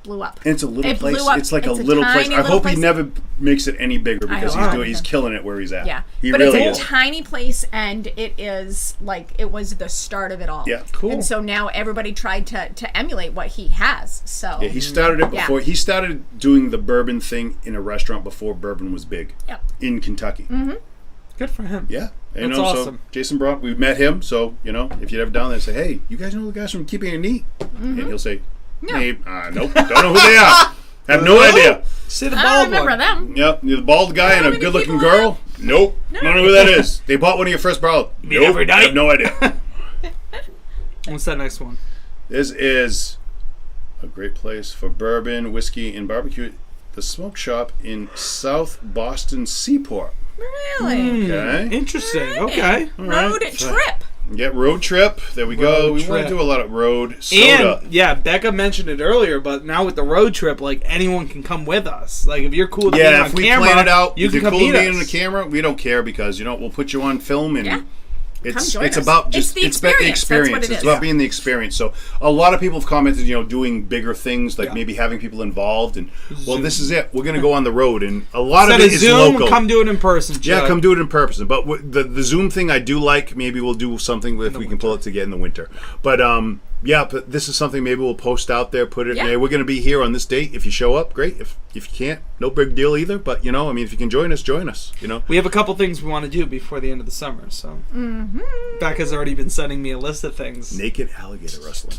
blew up. And it's a little It blew place. up. It's like It's a little place. tiny I hope place. he never makes it any bigger because hope he's not. killing it where he's at. Yeah, he but really it's is. a tiny place, and it is like it was the start of it all. Yeah. Cool. And so now everybody tried to emulate what he has. So Yeah, he started it Yeah. before. He started doing the bourbon thing in a restaurant before bourbon was big Yep. in Kentucky. Good for him. Yeah. That's So awesome. Jason Braun, we met him. So, if you're ever down there, say, "Hey, you guys know the guys from Keeping It Neat?" And he'll say, "Nope, don't know who they are. Have no idea." See the I bald don't remember one. them. Yep, the bald guy and a many good-looking people girl. Nope, don't know who that is. They bought one of your first bottles. mean Nope, every I night? have no idea. What's that next one? This is a great place for bourbon, whiskey, and barbecue. The Smoke Shop in South Boston Seaport. Really? Okay. Interesting. Okay. Road trip. Get road trip. There we go. Road We want trip. to do a lot of road soda. And yeah, Becca mentioned it earlier, but now with the road trip, like anyone can come with us. Like if you're cool with being Yeah, on if we camera, plan it out, you if can you're come cool meet with being on us. the camera, we don't care because we'll put you on film and Yeah. it's Come join us. about It's just the about the experience. That's what experience. it It's is. about being the experience. So a lot of people have commented, doing bigger things like Yeah. maybe having people involved and Zoom. this is it. We're going to go on the road and a lot Instead of of it is Zoom, local. come do it in person. Yeah, Joe. come do it in person. But the Zoom thing I do like. Maybe we'll do something if we can pull it together in the winter. But but this is something maybe we'll post out there. Put it. Yeah. Hey, we're going to be here on this date. If you show up, great. If you can't, no big deal either. But if you can join us, join us. We have a couple things we want to do before the end of the summer. So Becca's already been sending me a list of things. Naked alligator wrestling.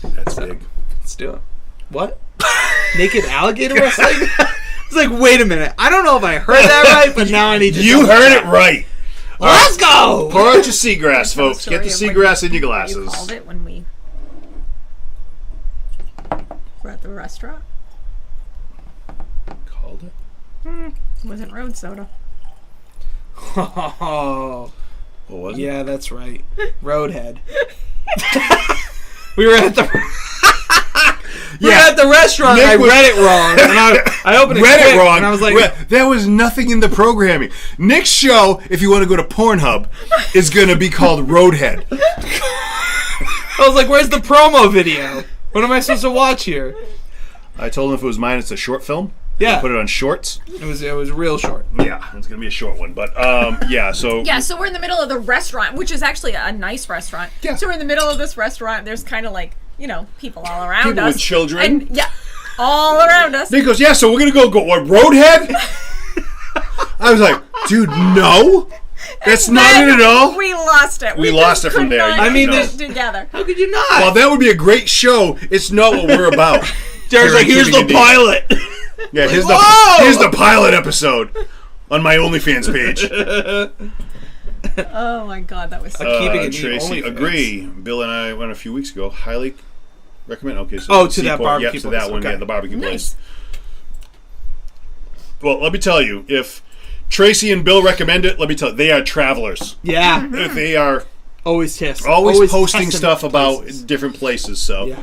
That's big. Let's do it. What? Naked alligator wrestling? It's like, wait a minute. I don't know if I heard that right, but now I need to. You heard it right. Let's go. Pour out your seagrass, Tell the folks. Get the story of seagrass in your what you glasses. called it when we were at the restaurant. Called it? It wasn't road soda. Oh, What was it? yeah, that's right. Roadhead. We were at the. We were at the restaurant. Nick and I was- read it wrong, and I opened it. Read it quick, wrong. and I was like, there was nothing in the programming. Nick's show, if you want to go to Pornhub, is going to be called Roadhead. I was like, where's the promo video? What am I supposed to watch here? I told him if it was mine, it's a short film. Yeah. I put it on shorts. It was real short. Yeah, it's gonna be a short one, but yeah. So so we're in the middle of the restaurant, which is actually a nice restaurant. Yeah. So we're in the middle of this restaurant. There's kind of like people all around people us, with children. and all around us. Nick goes, yeah. So we're gonna go what Roadhead? I was like, dude, no. That's not it at all. We lost it. We lost it from there. I mean, mean, there's- together. How could you not? Well, that would be a great show. It's not what we're about. Jared's like, here's the pilot. Yeah, here's whoa! here's the pilot episode on my OnlyFans page. Oh my God, that was so Keeping it neat, Tracy, OnlyFans. agree. Bill and I went a few weeks ago. Highly recommend. Okay, so Oh, to that barbecue Yep, to place. that one. Okay. Yeah, the barbecue nice. place. Well, let me tell you, if Tracy and Bill recommend it, let me tell you, they are travelers. Yeah. They are Always test. always posting testing stuff about places. different places. So Yeah.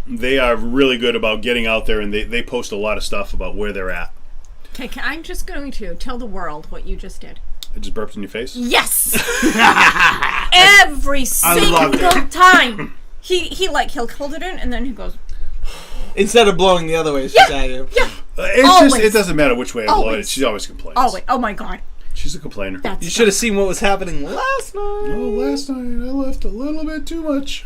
they are really good about getting out there, and they post a lot of stuff about where they're at. Okay, I'm just going to tell the world what you just did. I just burped in your face. Yes. Every loved single time. He'll hold it in and then he goes. Instead of blowing the other way, she's at you. Yeah. It's Always. just, it doesn't matter which way I blow it. Always. She always complains. Oh wait. Oh my God. She's a complainer. That's You should have seen what was happening last night. Oh, last night I left a little bit too much.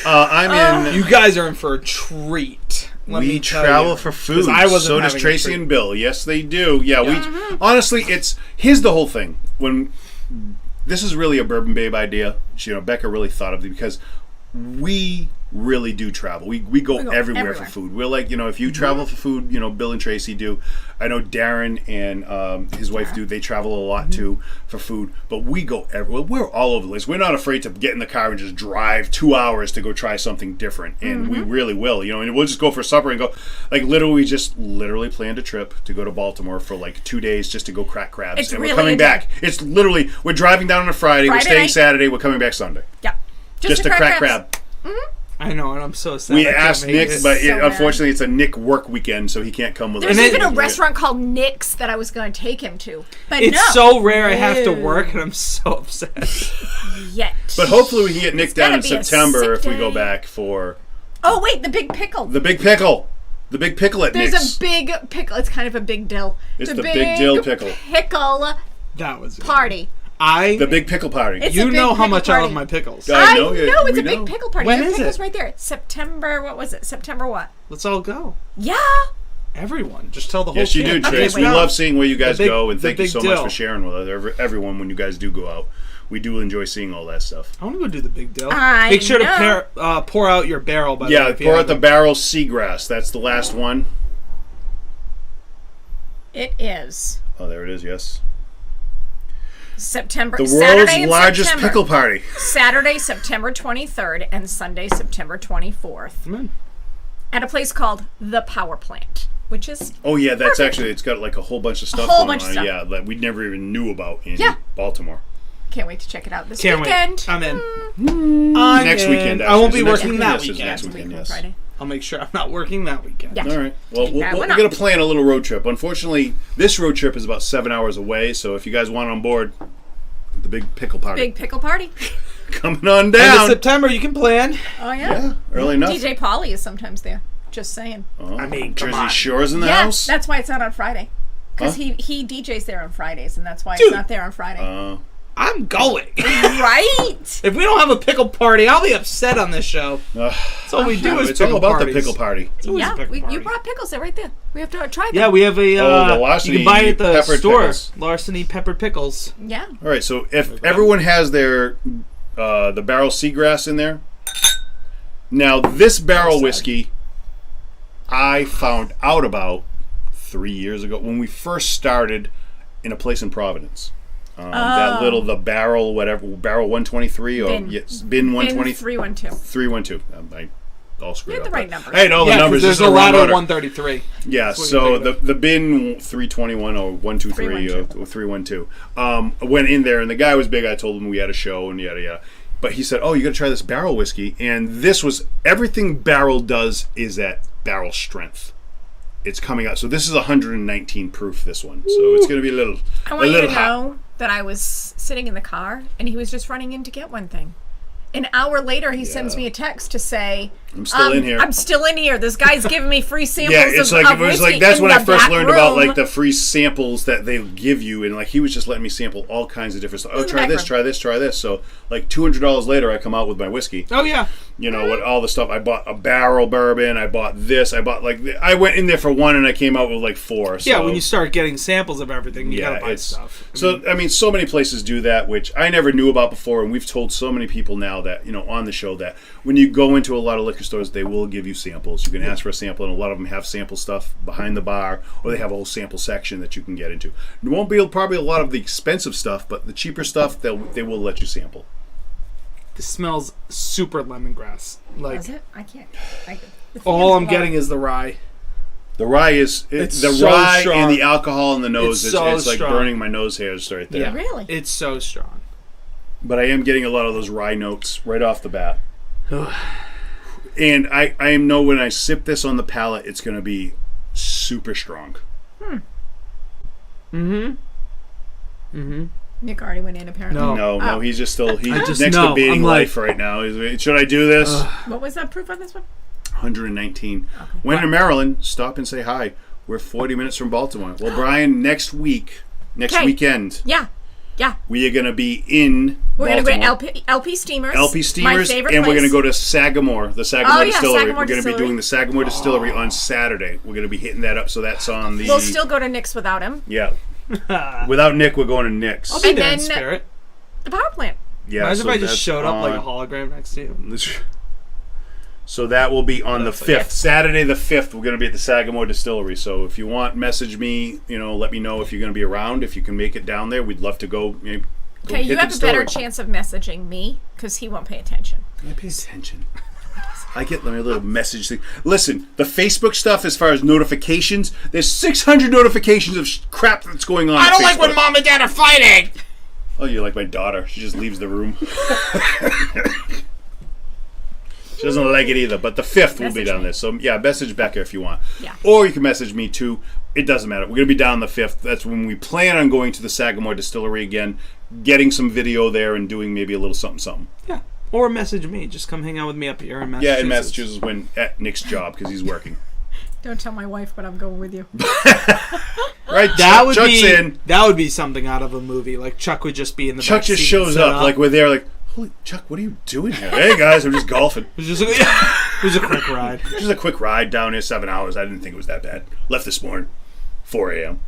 I'm in. You guys are in for a treat. Let We me tell travel you. for 'Cause food. I wasn't So does having a Tracy treat. and Bill. Yes, they do. Yeah, we honestly, here's the whole thing. When this is really a Bourbon Babe idea, Becca really thought of it because we really do travel. We go everywhere for food. We're like, if you travel for food, Bill and Tracy do. I know Darren and his wife do. They travel a lot too for food. But we go everywhere. We're all over the place. We're not afraid to get in the car and just drive 2 hours to go try something different. And we really will. And we'll just go for supper and go. Like we just literally planned a trip to go to Baltimore for like 2 days just to go crack crabs. It's and really we're coming a day. back. It's literally, we're driving down on a Friday. We're Friday staying night. Saturday. We're coming back Sunday. Yeah. Just to crack crab. I know, and I'm so sad. We I can't asked make Nick, it. but So mad. unfortunately, it's a Nick work weekend, so he can't come with There's us. even a restaurant called Nick's that I was going to take him to, but It's no. so rare I have to No. work, and I'm so upset. Yet. But hopefully, we can get Nick It's down gotta in be a September sick if we go day. back for Oh wait, the big pickle. the big pickle. The big pickle at There's Nick's. a big pickle. It's kind of a big dill. It's the big dill pickle. Pickle That was good. party. The big pickle party. It's a You big know how pickle much I party. love my pickles. I I know, know, yeah, it's we a big know. pickle party. When Your is pickle's it? right there. September. What was it? September what? Let's all go. Yeah. Everyone, just tell the whole Yes, you team. do, Okay, Trace. wait. We love seeing where you guys The big- go, and the thank you big so much dill. for sharing with us, everyone, when you guys do go out. We do enjoy seeing all that stuff. I want to go do the big deal. I Make sure know. to pour out your barrel. By the way, Yeah, if you pour out the haven't. Barrell Seagrass. That's the last one. It is Oh, there it is, yes. September. The Saturday world's in largest September. pickle party. Saturday, September 23rd, and Sunday, September 24th, Come in. at a place called the Power Plant, which is Oh yeah, that's Perfect. actually, it's got like a whole bunch of stuff whole going bunch on. of stuff. Yeah, that we never even knew about in Yeah. Baltimore. can't wait to check it out this Can't weekend. wait. I'm in. I'm Next in. weekend, I won't be actually. Next working weekend, that yes, it's weekend. next Next week weekend, on yes. Friday. I'll make sure I'm not working that weekend. Yeah. All right. Well, Yeah, we're why not? going to plan a little road trip. Unfortunately, this road trip is about 7 hours away, so if you guys want on board, the big pickle party. Big pickle party. Coming on End of down. September, you can plan. Oh Yeah, early enough. DJ Polly is sometimes there. Just saying. Oh, I mean, come Jersey on. Shore's in the Yeah, house. that's why it's not on Friday. Because Huh? he DJs there on Fridays, and that's why Dude. it's not there on Friday. I'm going. Right? If we don't have a pickle party, I'll be upset on this show. That's all we do is it's pickle all about parties. the pickle party. always a Yeah, pickle you party. brought pickles. They're right there. We have to try them. Yeah, we have a. the Larceny you can buy it at the peppered store. pickles. Larceny peppered pickles. Yeah. All right, so if everyone has their the Barrell Seagrass in there, now this barrel whiskey, I found out about 3 years ago when we first started in a place in Providence. That little the barrel Barrel 123 or Bin. yes, bin 120 312. 312. I all screwed You had up. the right but numbers. I had all the Yeah, 'cause numbers. there's just a in the wrong lot of order. 133. Yeah, what you so think the bin 321 or 123 or 312 went in there, and the guy was big. I told him we had a show and yada yada. But he said, "Oh, you got to try this barrel whiskey." And this was everything Barrel does is at barrel strength. It's coming out. So this is 119 proof. This one, so it's going to be a little I want you to hot. know that I was sitting in the car and he was just running in to get one thing. An hour later, he sends me a text to say, I'm still in here. I'm still in here. This guy's giving me free samples. Yeah, it's of, like of it was whiskey like that's in when the I first back learned about room. like the free samples that they give you, and like he was just letting me sample all kinds of different stuff. Oh, In the try back this, room. try this, try this. So like $200 later, I come out with my whiskey. Oh yeah. You know what? All the stuff. I bought a barrel bourbon. I bought this. I bought I went in there for one, and I came out with like 4. So. Yeah, when you start getting samples of everything, you Yeah, gotta buy it's stuff. I mean, so many places do that, which I never knew about before, and we've told so many people now that on the show that when you go into a lot of liquor stores, they will give you samples. You can ask for a sample, and a lot of them have sample stuff behind the bar, or they have a whole sample section that you can get into. It won't be probably a lot of the expensive stuff, but the cheaper stuff they will let you sample. This smells super lemongrass. Like Is it? I can't. all I'm getting is the rye. The rye is It's the so rye strong. and the alcohol in the nose. It's so It's like strong. burning my nose hairs right there. Yeah, Really? It's so strong. But I am getting a lot of those rye notes right off the bat. And I know when I sip this on the palate, it's going to be super strong. Nick already went in apparently. No. No, Oh. he's just still just next know. to being I'm life like- right now. Should I do this? What was that proof on this one? 119. When in Maryland, stop and say hi. We're 40 minutes from Baltimore. Well, Brian, next Okay. weekend, Yeah. we are going to be in We're going to Baltimore. go to LP Steamers. LP Steamers, My favorite and we're going to place. go to Sagamore, the Sagamore Oh, yeah, Distillery. Sagamore We're going to be Distillery. doing the Sagamore Distillery on Saturday. We're going to be hitting that up, so that's on the... We'll still go to Nick's without him. Yeah. Without Nick, we're going to Nick's. I'll be And there in then- spirit. The power plant. Yeah, Imagine so if I just that's showed up like a on- hologram next to you. So that will be on the That's 5th. like- Saturday the 5th, we're going to be at the Sagamore Distillery. So if you want, message me, let me know if you're going to be around. If you can make it down there, we'd love to go. Go Okay, hit you the have a better distillery. chance of messaging me because he won't pay attention. I pay attention. I get my little message thing. Listen, the Facebook stuff as far as notifications, there's 600 notifications of crap that's going on. I don't on like when Facebook. mom and dad are fighting. Oh, you're like my daughter. She just leaves the room. She doesn't like it either. But the 5th will be Message down me. there. So, yeah, message Becca if you want. Yeah. Or you can message me too. It doesn't matter. We're going to be down the 5th. That's when we plan on going to the Sagamore Distillery again, getting some video there and doing maybe a little something. Yeah. Or message me. Just come hang out with me up here in Massachusetts. Yeah, in Massachusetts when at Nick's job because he's working. Don't tell my wife, but I'm going with you. Right, That Chuck's in. would be something out of a movie. Like Chuck would just be in the Chuck back just seat shows set up like we're there like, holy Chuck, what are you doing here? Hey guys, I'm just golfing. It was a quick ride. Just a quick ride down here, 7 hours. I didn't think it was that bad. Left this morning, 4 a.m.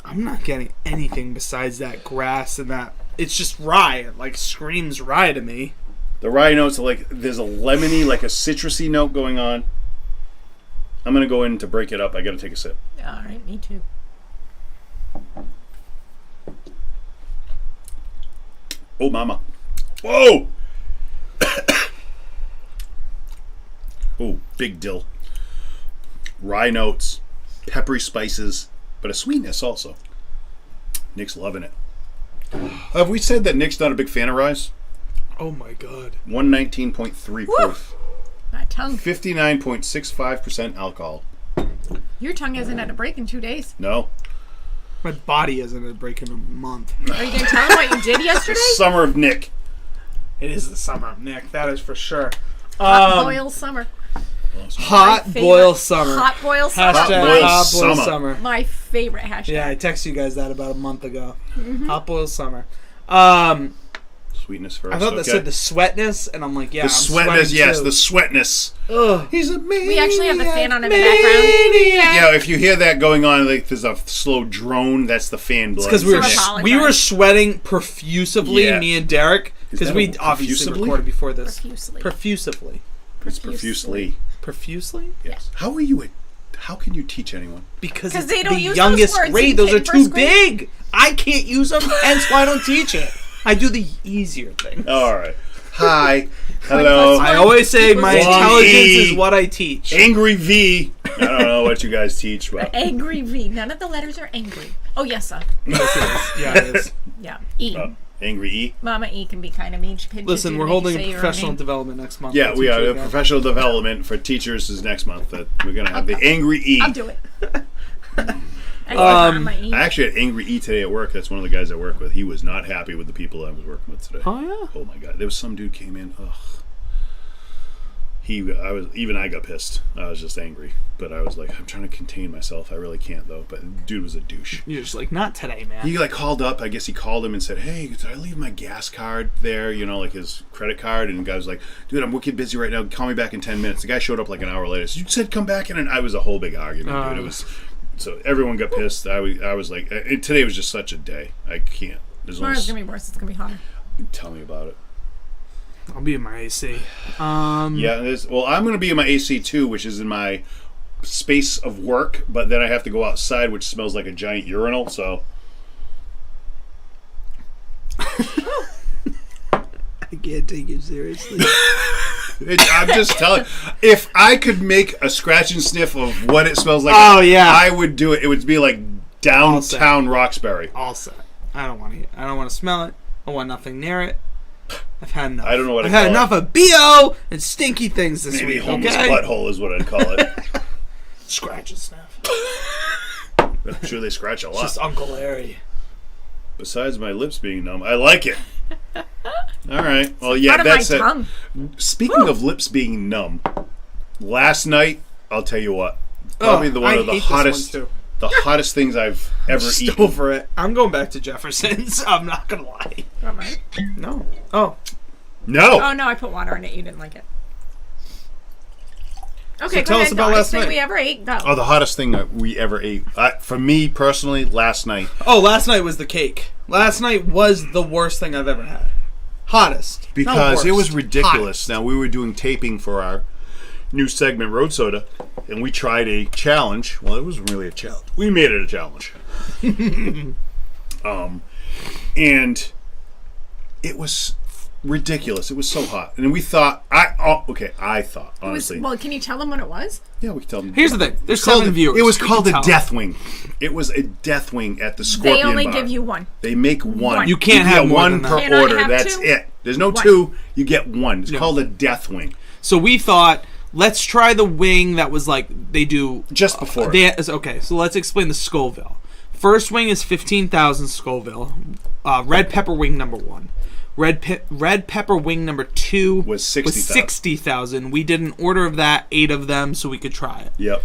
I'm not getting anything besides that grass and that. It's just rye. It like screams rye to me. The rye notes are like, there's a lemony, like a citrusy note going on. I'm going to go in to break it up. I got to take a sip. All right, me too. Oh, mama. Whoa! Oh, big dill. Rye notes, peppery spices, but a sweetness also. Nick's loving it. Have we said that Nick's not a big fan of ryes? Oh my god. 119.3 proof. My tongue. 59.65% alcohol. Your tongue hasn't had a break in 2 days. No. My body isn't a break in a month. Are you going to tell him what you did yesterday? Summer of Nick. It is the summer of Nick. That is for sure. Hot boil summer. Hot My boil favorite. summer. Hot boil summer. Hashtag boil hot boil summer. summer. My favorite hashtag. Yeah, I texted you guys that about a month ago. Mm-hmm. Hot boil summer. Sweetness first. I thought that okay. said the sweatness, and I'm like, yeah, The I'm sweatness, sweating yes, too. the sweatness. Ugh. He's a maniac. We actually have the fan on in the background. Yeah, if you hear that going on, like there's a slow drone, that's the fan blowing. Because we were So we were apologize. sweating profusively, Yeah. me and Derek, because that we a obviously profusively? recorded before this. Profusely. Profusively. It's profusely. Profusely? Yes. How are you? How can you teach anyone? Because 'Cause it's they don't the use those youngest words grade. in Those are too first grade. big. I can't use them, hence why I don't teach it. I do the easier thing. All right. Hi. Hello. I always say my Long intelligence E. is what I teach. Angry V. I don't know what you guys teach, but Angry V. None of the letters are angry. Oh, yes, sir. Yeah, it is. Yeah. E. Angry E. Mama E can be kind of mean. She pinches Listen, you we're to make you holding say a your professional name. development next month. Yeah, I'll we teach are. you The again. professional development for teachers is next month. That we're gonna have the Angry E. I'll do it. I said Mama E. I actually had Angry E today at work. That's one of the guys I work with. He was not happy with the people I was working with today. Oh, yeah? Oh my god, there was some dude came in. Ugh. I got pissed. I was just angry, but I was like, I'm trying to contain myself. I really can't though. But dude was a douche. You're just like, not today, man. He like called up. I guess he called him and said, "Hey, did I leave my gas card there? You know, like his credit card." And the guy was like, "Dude, I'm wicked busy right now. Call me back in 10 minutes." The guy showed up like an hour later. So you said come back in, and I was a whole big argument, dude. It was so everyone got pissed. I was like, today was just such a day. I can't. Tomorrow's gonna be worse. It's gonna be hotter. Tell me about it. I'll be in my AC. Yeah, well, I'm going to be in my AC too, which is in my space of work, but then I have to go outside, which smells like a giant urinal, so... I can't take it seriously. I'm just telling. If I could make a scratch and sniff of what it smells like, I would do it. It would be like downtown Roxbury. All set. I don't want to smell it. I want nothing near it. I've had enough. I don't know what I've had enough of BO and stinky things this Maybe week. homeless okay? butthole is what I'd call it. Scratch and sniff. I'm sure they scratch a lot. Just Uncle Larry. Besides my lips being numb, I like it. All right. Well, yeah, Part of that's my it. tongue. Speaking of lips being numb, last night I'll tell you what. Probably one of the hottest things I've ever eaten. Over it. I'm going back to Jefferson's. I'm not gonna lie. Am I? No. Oh. No. Oh no, I put water in it. You didn't like it. Okay, so tell us about last night. We ever ate. Go. Oh, the hottest thing that we ever ate. For me personally, last night. Oh, last night was the cake. Last night was the worst thing I've ever had. Hottest. Because it was ridiculous. Hottest. Now, we were doing taping for our new segment, Road Soda, and we tried a challenge. Well, it wasn't really a challenge. We made it a challenge. And it was ridiculous. It was so hot. And we thought, I thought, honestly. Well, can you tell them what it was? Yeah, we can tell them. Here's the thing. There's 7 viewers. It was called a death wing. It was a death wing at the Scorpion They only Bar. give you one. They make one. You can't have one per Can I order. have That's two? it. There's no One. two. You get one. It's called a death wing. So we thought, let's try the wing that was like they do Just before. Okay, so let's explain the Scoville. First wing is 15,000 Scoville. Red pepper wing number 1. Red pepper wing number 2 was 60,000. We did an order of that, 8 of them, so we could try it. Yep.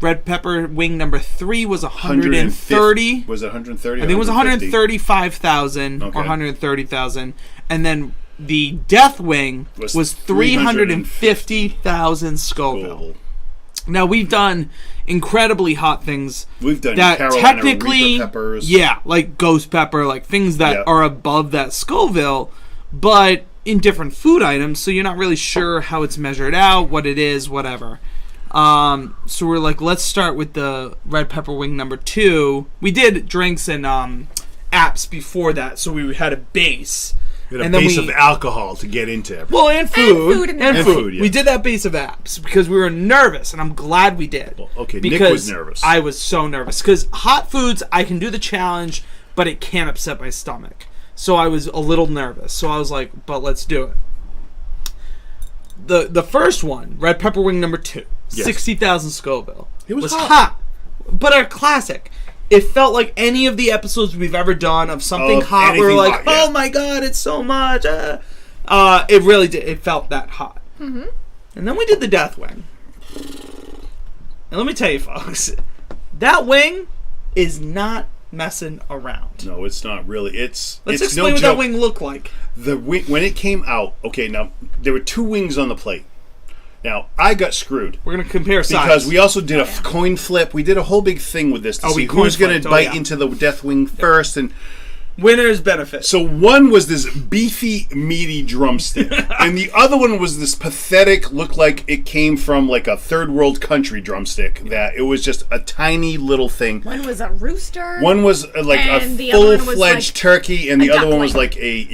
Red pepper wing number 3 was 130. Was it 130? I think it was 135,000 or 130,000, and then the death wing was 350,000 Scoville. Now we've done incredibly hot things. We've done that Carolina technically, Reaper peppers. Yeah, like ghost pepper, like things that are above that Scoville, but in different food items. So you're not really sure how it's measured out, what it is, whatever. So we're like, let's start with the red pepper wing number 2. We did drinks and apps before that, so we had a base. A base of alcohol to get into everything. Well, and food. And food. Yeah. We did that base of apps because we were nervous, and I'm glad we did. Well, okay, because Nick was nervous. I was so nervous. Because hot foods, I can do the challenge, but it can upset my stomach. So I was a little nervous. So I was like, but let's do it. The first one, red pepper wing number 2, 60,000 Scoville. It was hot. But a classic. It felt like any of the episodes we've ever done of something hot. We were like, oh my god, it's so much. It really did. It felt that hot. Mm-hmm. And then we did the death wing. And let me tell you, folks, that wing is not messing around. No, it's not really. Let's explain no what joke. that wing looked like. The wing, when it came out, okay, now there were 2 wings on the plate. Now, I got screwed. We're going to compare sides. Because we also did a coin flip. We did a whole big thing with this to see who's going to bite into the death wing first. And winner's benefit. So one was this beefy, meaty drumstick. And the other one was this pathetic, looked like it came from like a third world country drumstick. That it was just a tiny little thing. One was a rooster. One was like a full-fledged turkey, and the other one was like a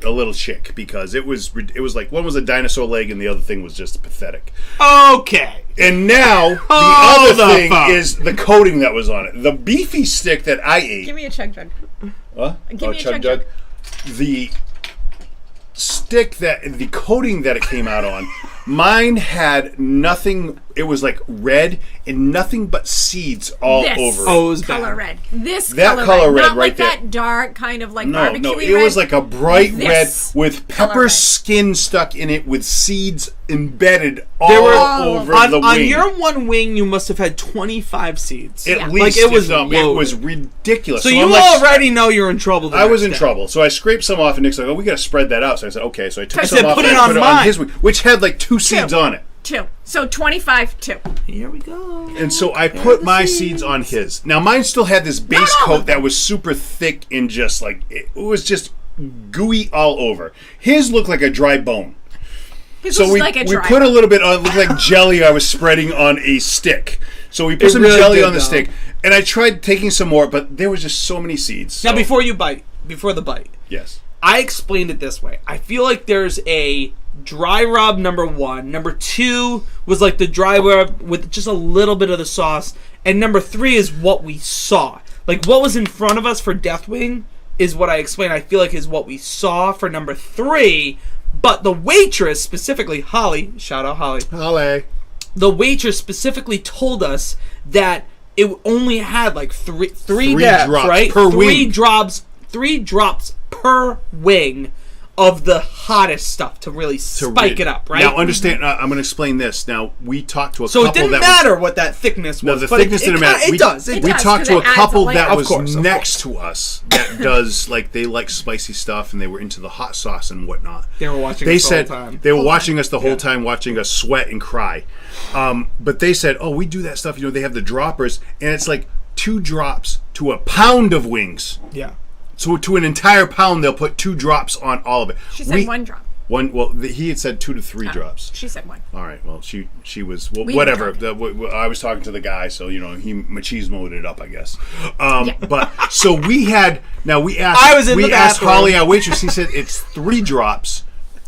little chick, because it was like one was a dinosaur leg, and the other thing was just pathetic. Okay. And now the other thing is the coating that was on it. The beefy stick that I ate. Give me a chug jug. What? Give me a chug jug. The stick the coating that it came out on, mine had nothing it was like red and nothing but seeds all over it. Oh, it was color bad. red. This That color red not right like there. that dark kind of like No, barbecue red. it was like a bright red This with color pepper red. skin stuck in it with seeds embedded all There were over the wing. on your one wing. You must have had 25 seeds. At Yeah. least Like, it was it loaded. was ridiculous. So I'm you like, already know you're in trouble. I was in trouble. So I scraped some off, and Nick's like, "Oh, we got to spread that out." So I said, "Okay." So I took I some said, off "Put and it I on put it mine." on his wing, which had like 2 seeds on it. 2. So 25, 2. Here we go. And so I put my seeds on his. Now mine still had this base all of coat that was super thick and just like it was just gooey all over. His looked like a dry bone. This So was we like a we dry put a little bit on, it looked like jelly I was spreading on a stick. So we put It some really jelly did, on the though. stick, and I tried taking some more, but there was just so many seeds. Now, So- before the bite, yes, I explained it this way. I feel like there's a dry rub number 1. Number 2 was like the dry rub with just a little bit of the sauce. And number 3 is what we saw. Like what was in front of us for Deathwing is what I explained. I feel like is what we saw for number 3. But the waitress, specifically Holly, shout out Holly. Holly. The waitress specifically told us that it only had like three Three dabs, drops right? per three wing. three drops per wing of the hottest stuff to really spike it up, right? Now understand. I'm going to explain this. Now we talked to a so couple it didn't that matter what that thickness No, was. the but thickness didn't matter. It does. It We does, talked 'cause to a it adds couple a that layer. was Of course. next to us that does like they like spicy stuff and they were into the hot sauce and whatnot. They were watching They us said the whole time. they were watching us the whole time, watching us sweat and cry. But they said, "Oh, we do that stuff. You know, they have the droppers, and it's like 2 drops to a pound of wings. Yeah. So to an entire pound, they'll put 2 drops on all of it. She said 1 drop. One. Well, he had said 2 to 3 drops. She said 1. All right. Well, she was We whatever. were I was talking to the guy, so you know he machismoed it up, I guess. But so we had. Now we asked. I was in we the asked bathroom. Holly, our waitress. He said it's 3 drops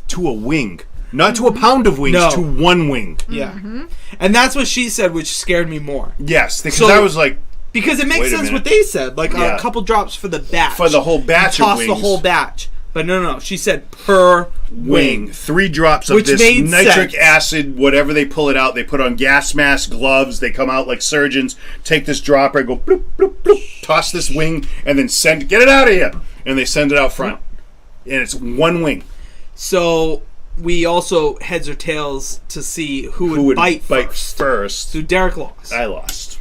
to a wing, not to a pound of wings, No. to 1 wing. Yeah. And that's what she said, which scared me more. Yes, because So- I was like, Because it makes Wait a sense minute. what they said. Like Yeah. a couple drops for the batch. For the whole batch You of toss the wings. whole batch. But no. She said per wing, 3 drops of Which this made nitric sense. acid, whatever they pull it out. They put on gas mask, gloves. They come out like surgeons. Take this dropper, go bloop bloop bloop, toss this wing, and then get it out of here. And they send it out front, and it's 1 wing. So we also heads or tails to see who would bite first. So Derek lost. I lost So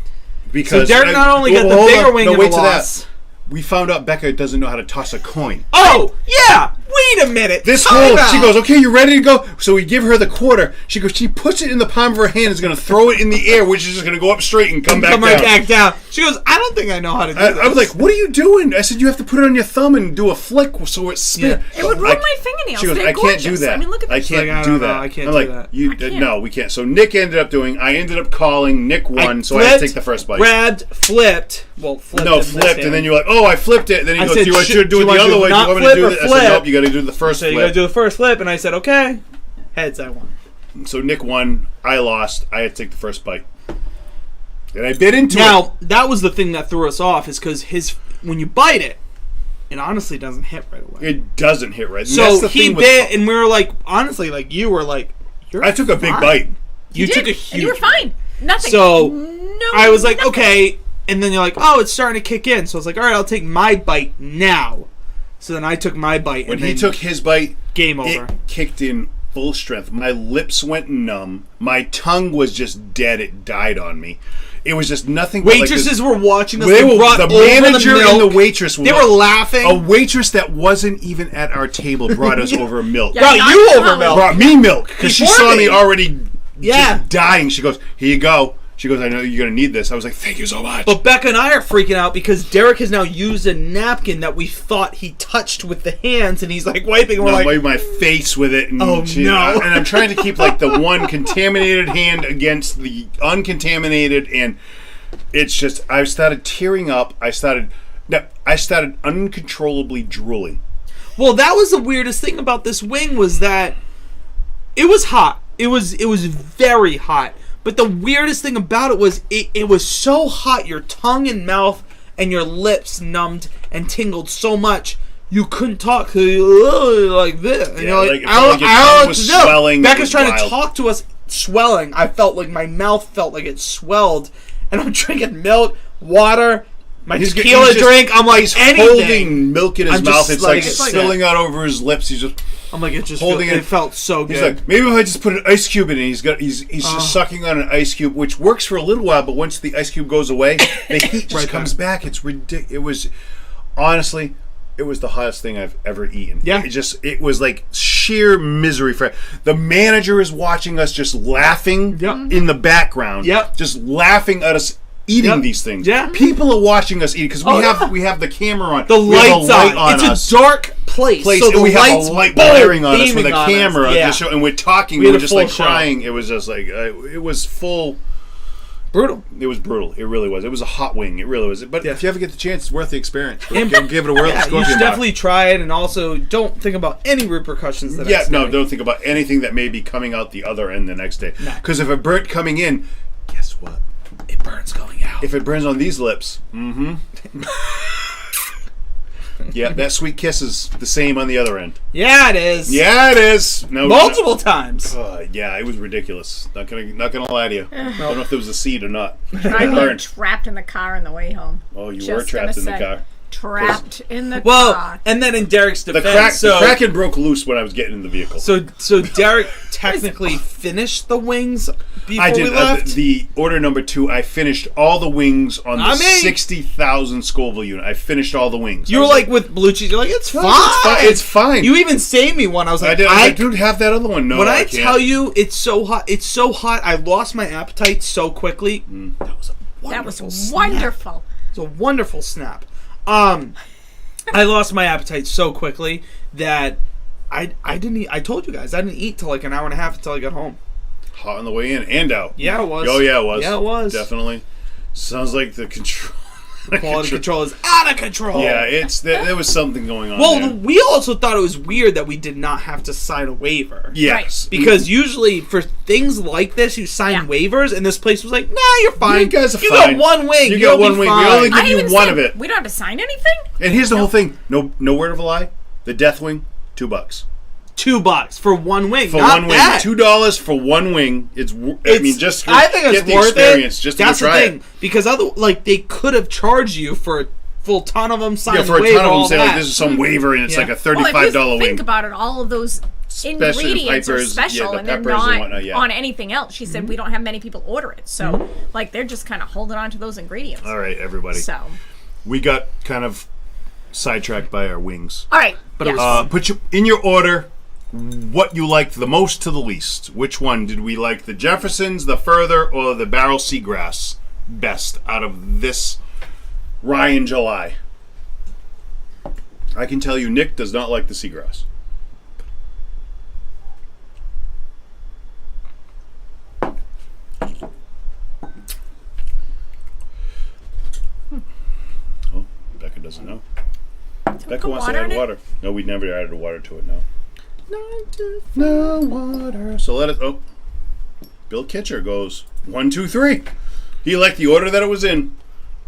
because Derek not only got the hold bigger on. wing No, of wait the to loss. that. We found out Becca doesn't know how to toss a coin. Oh yeah! Wait a minute. This Time whole, out. she goes, okay, you ready to go? So we give her the quarter. She goes, she puts it in the palm of her hand, is going to throw it in the air, which is just going to go up straight and come back Come down. right back down. She goes, I don't think I know how to do this. I was like, what are you doing? I said, you have to put it on your thumb and do a flick so it spins. Yeah. It would ruin my fingernails. She goes, They're I can't do gorgeous. that. I mean, look at I this. can't Like, I do don't know. that. I can't I'm do like, that. you, I can't. no, we can't. So Nick ended up doing. I ended up calling. Nick won, so I had to take the first bite. Grabbed, flipped. Well, flipped. No, in this flipped, and hand. then you're like, oh, I flipped it. And then he I goes, said, do you want to do do it you the want other to way? Do you not want me to do flip or this? I said, flip? nope, you got to do the first So you flip. gotta do the first flip, and I said, okay. Heads, I won. So Nick won. I lost. I had to take the first bite. And I bit into it. Now, that was the thing that threw us off, is because when you bite it, it honestly doesn't hit right away. It doesn't hit right. And So that's the he thing with- bit, and we were like, honestly, like you were like, you're I took a big fine. bite. You did, took a huge and you were fine. Nothing. So, no, I was like, nothing. okay. And then you're like, oh, it's starting to kick in. So I was like, all right, I'll take my bite now. So then I took my bite. When and he then took his bite, game over. it kicked in full strength. My lips went numb. My tongue was just dead. It died on me. It was just nothing but Waitresses like were watching us. They They were, brought the over manager the milk. and the waitress They were laughing. A waitress that wasn't even at our table brought us over milk. Yeah, Brought not you over Holly. milk. Brought me milk because she Before saw me. me already Yeah. just dying. She goes, here you go. She goes, I know you're going to need this. I was like, thank you so much. But Becca and I are freaking out because Derek has now used a napkin that we thought he touched with the hands, and he's like wiping. And we're I like, wiped my face with it. And Oh, no. And I'm trying to keep like the one contaminated hand against the uncontaminated, and it's just I started tearing up. I started uncontrollably drooling. well, that was the weirdest thing about this wing was that it was hot. It was very hot. But the weirdest thing about it was it was so hot, your tongue and mouth and your lips numbed and tingled so much you couldn't talk like this. And Yeah, you're like, like, it felt like your I tongue don't know was what to do. swelling. It Becca's was trying wild. to talk to us swelling. I felt like my mouth felt like it swelled, and I'm drinking milk, water, my tequila drink. I'm like, holding milk in his mouth. It's like it's spilling out over his lips. He's just. I'm like, it just holding it felt so good. He's like, maybe if I just put an ice cube in it. He's just sucking on an ice cube, which works for a little while, but once the ice cube goes away, the heat just comes back. It's ridiculous. It was, honestly, it was the hottest thing I've ever eaten. Yeah. It was like sheer misery. The manager is watching us just laughing in the background. Yep. Just laughing at us eating these things. Yeah. People are watching us eat because we have the camera on. The light's on. It's us. A dark place. So the we have lights a light blaring on us with a on camera, and we're talking. We were just like crying. It was just like it was full. Brutal. It was brutal. It really was. It was a hot wing. It really was. But if you ever get the chance, it's worth the experience. Give it a whirl. You should definitely try it, and also don't think about any repercussions the next day. Don't think about anything that may be coming out the other end the next day. Because if it burnt coming in, guess what? It burns going out. If it burns on these lips, yeah, that sweet kiss is the same on the other end. Yeah, it is. Yeah, it is. No, multiple times. Yeah, it was ridiculous. Not gonna lie to you. I don't know if there was a seed or not. I was trapped in the car on the way home. Oh, you were trapped in the car. Trapped in the car. Well, and then in Derek's defense, the Kraken broke loose when I was getting in the vehicle. So Derek technically finished the wings before we left? The order number 2, I finished all the wings on the 60,000 Scoville unit. I finished all the wings. You were like with blue cheese, you're like, it's fine. It's fine. You even saved me one. I was like, I do have that other one. No, when I tell you it's so hot, I lost my appetite so quickly. That was wonderful. It was a wonderful snap. I lost my appetite so quickly that I didn't eat. I told you guys I didn't eat till like an hour and a half until I got home. Hot on the way in and out. Yeah, it was. Oh yeah, it was. Yeah, it was. Definitely. Sounds like the control. Quality control is out of control. Yeah, there was something going on. Well, we also thought it was weird that we did not have to sign a waiver. Yes, because usually for things like this, you sign waivers, and this place was like, "Nah, you're fine. You guys are fine. got one wing. You got one wing. We only give you one of it. We don't have to sign anything. And here's the whole thing. No word of a lie. The death wing, $2. $2 for one wing. For not one wing, bad. $2 for one wing. I think it's worth experience. It. Just That's to try the thing, because they could have charged you for a full ton of them. Sign for a waiver, ton of them, say that. like this is some waiver, and it's like a $35 well, if you wing. Think about it. All of those ingredients are special, and they're not on anything else. She said we don't have many people order it, so like they're just kind of holding on to those ingredients. All right, everybody. So we got kind of sidetracked by our wings. All right, but put you in your order. What you liked the most to the least? Which one did we like? The Jeffersons, the Furthur, or the Barrell Seagrass best out of this rye in July? I can tell you, Nick does not like the Seagrass. Oh, Becca doesn't know. Becca wants to add water. No, we never added water to it. No. No water. So let it. Oh, Bill Kitcher goes 1, 2, 3. He liked the order that it was in.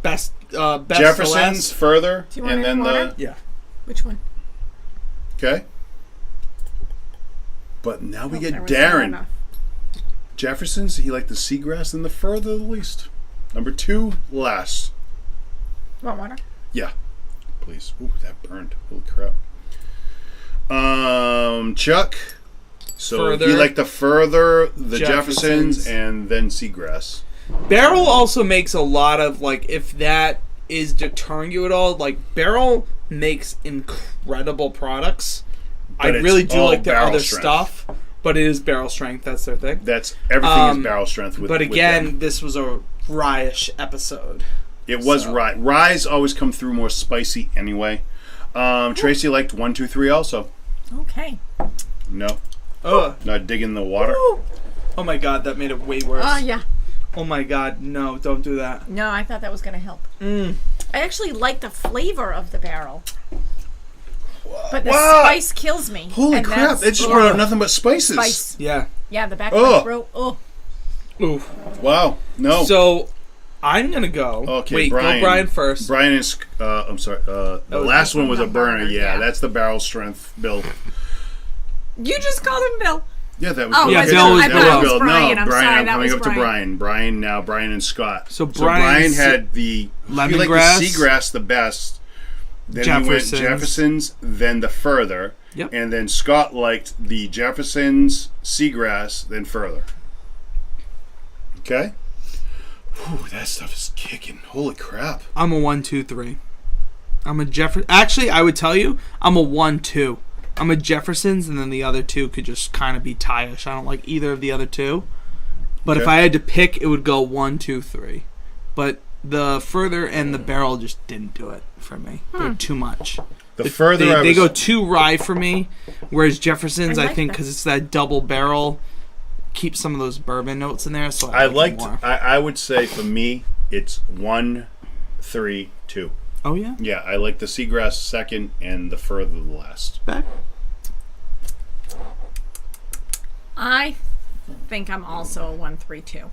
Best Jefferson's, Furthur, and then yeah. Which one? Okay. But now we get Darren. Jefferson's. He liked the Seagrass and the Furthur the least. Number 2 last. Want water? Yeah, please. Ooh, that burned. Holy crap. Chuck. So Furthur, he liked the Furthur, the Jeffersons, and then Seagrass. Barrell also makes a lot of, like, if that is deterring you at all, like, Barrell makes incredible products. I really do like their other stuff, but it is barrel strength. That's their thing. Everything is barrel strength. But again, this was a rye-ish episode. It was rye. Rye's always come through more spicy anyway. Tracy liked 1, 2, 3 also. Okay. No. Not digging the water. Oh my god, that made it way worse. Oh yeah. Oh my god, no, don't do that. No, I thought that was going to help. I actually like the flavor of the barrel. But the spice kills me. Holy crap, it just brought out nothing but spices. Spice. Yeah. Yeah, the back of my throat. Oh. Oof. Wow, no. So, I'm going to go. Okay, wait, Brian. go Brian first. Brian is, I'm sorry, the last one was a burner. Yeah, that's the barrel strength, Bill. You just called him Bill. Yeah, that was Oh, Yeah, was Bill was I thought it was Bill. Brian. No, I'm Brian. sorry, I'm that coming was up to Brian. Brian and Scott. So Brian Brian's had the lemongrass, he liked the seagrass the best. Then he went Jefferson's. Jefferson's, then the Furthur, Yep. and then Scott liked the Jefferson's, seagrass, then Furthur. Okay. Whew, that stuff is kicking. Holy crap! I'm a 1, 2, 3. I'm a Jefferson. Actually, I would tell you, I'm a 1, 2. I'm a Jefferson's, and then the other two could just kind of be tie-ish. I don't like either of the other two. But if Okay. I had to pick, it would go 1, 2, 3. But the Furthur and the Barrel just didn't do it for me. They're too much. The Furthur, They go too rye for me, whereas Jefferson's, I I like think, that. because it's that double barrel, keeps some of those bourbon notes in there. So I like it liked. more. I would say for me, it's 1, 3, 2. Oh yeah, Yeah, I like the seagrass second and the Furthur the last. back. I think I'm also a 1, 3, 2.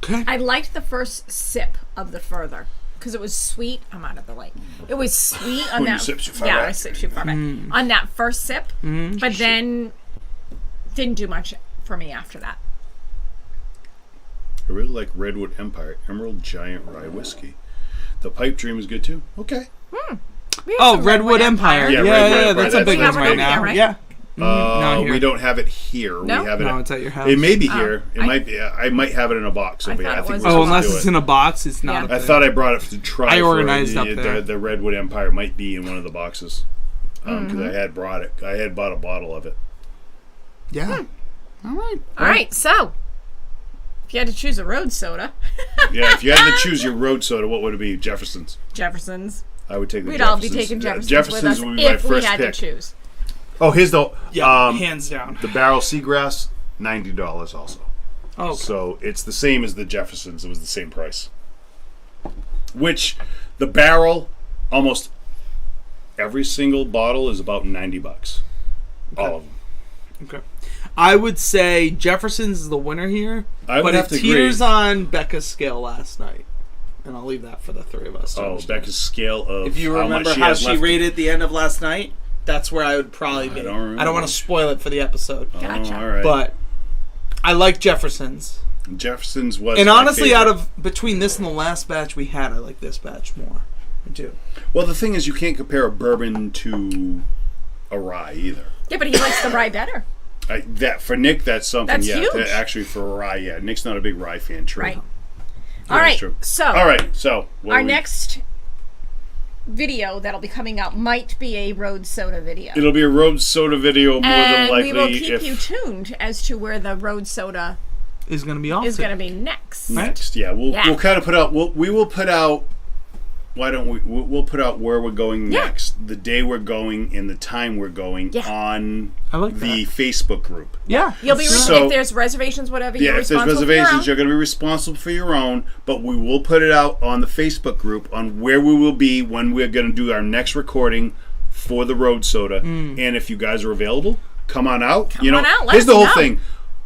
Okay. I liked the first sip of the Furthur because it was sweet. I'm out of the light. It was sweet on When you that. sip too far yeah, back. I sipped too far back on that first sip, but then didn't do much for me after that. I really like Redwood Empire Emerald Giant Rye Whiskey. The Pipe Dream is good too. Okay. We have Oh, some Redwood Empire. Yeah, Yeah, Redwood yeah, Empire, that's a that's big right. one We have right it now. here, right? Yeah. Not here. We don't have it here. No? We have it. No, it's at your house. It may be Oh, here. It might be. I might have it in a box I over here. thought I it think was we're Oh, supposed unless to do it's it. in a box, it's not. Yeah. up I there. thought I brought it to try. I for organized the, up there. The Redwood Empire might be in one of the boxes because I had brought it. I had bought a bottle of it. Yeah. All right. All right, so if you had to choose a road soda, Yeah, if you had to choose your road soda, what would it be? Jefferson's. Jefferson's. I would take the We'd all be Jefferson's. taking Jefferson's, Jefferson's with us would be my if we first had pick. to choose. Oh, here's the Yeah, hands down. the Barrell Seagrass, $90 also. Oh, okay. So it's the same as the Jefferson's. It was the same price. Which the Barrel, almost every single bottle is about $90. All of them. Okay. I would say Jefferson's is the winner here, I would but have it to agree. teeters on Becca's scale last night, and I'll leave that for the three of us. to Oh, understand. Becca's scale of If you how remember much she how has she left. rated the end of last night, that's where I would probably be. don't remember. I don't want to spoil it for the episode, Gotcha. Oh, all right. but I like Jefferson's. Jefferson's was And my honestly, favorite. out of between this and the last batch we had, I like this batch more. I do. Well, the thing is, you can't compare a bourbon to a rye either. Yeah, but he likes the rye better. That for Nick, that's something. That's yeah, huge. Actually, for a rye, yeah. Nick's not a big rye fan. True. Right. Yeah, All right, that's true. so All right. So what our do we- next video that'll be coming out might be a road soda video. It'll be a road soda video more than And likely. we will keep if you tuned as to where the road soda Is going to be off. is going to be next. next, yeah, we'll kind of put out. We will put out. Why don't we? We'll put out where we're going Yeah. next, the day we're going, and the time we're going Yeah. on I like the Facebook group. Yeah. You'll be So- if there's reservations, whatever. Yeah, you're if there's responsible for your reservations, own. you're going to be responsible for your own. But we will put it out on the Facebook group on where we will be when we're going to do our next recording for the road soda. And if you guys are available, come on out. Come on out, let here's us the whole know. thing.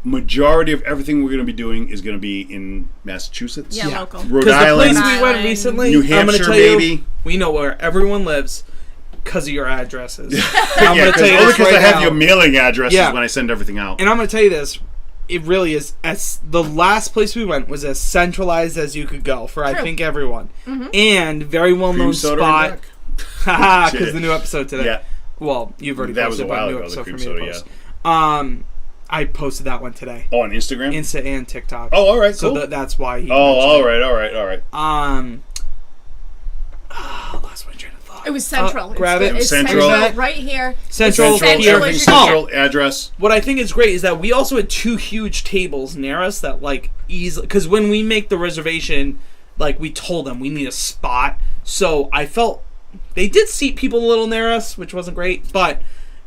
Majority of everything we're going to be doing is going to be in Massachusetts, Yeah, local. Rhode Because the Island, place we went Island. recently, New I'm going Hampshire, to tell you, maybe. we know where everyone lives because of your addresses. I'm Yeah, going to tell you only this because right I have now. your mailing addresses Yeah. when I send everything out. And I'm going to tell you this. It really is, as the last place we went was as centralized as you could go for, I True. think, everyone. And very well-known Cream soda spot. and Jack. Haha, because the new episode today. Yeah. Well, you've already That was posted a while about new ago, the episode cream for me to soda, post. I posted that one today. Oh, on Instagram? Insta and TikTok. Oh, all right, So cool. that's why he Oh, mentioned all it. right. Lost my train of thought. It was central. grab it's it. It's Central. right here. Central, It's here. as you Central can. address. What I think is great is that we also had two huge tables near us that like easily, because when we make the reservation, like we told them we need a spot. So I felt they did seat people a little near us, which wasn't great, but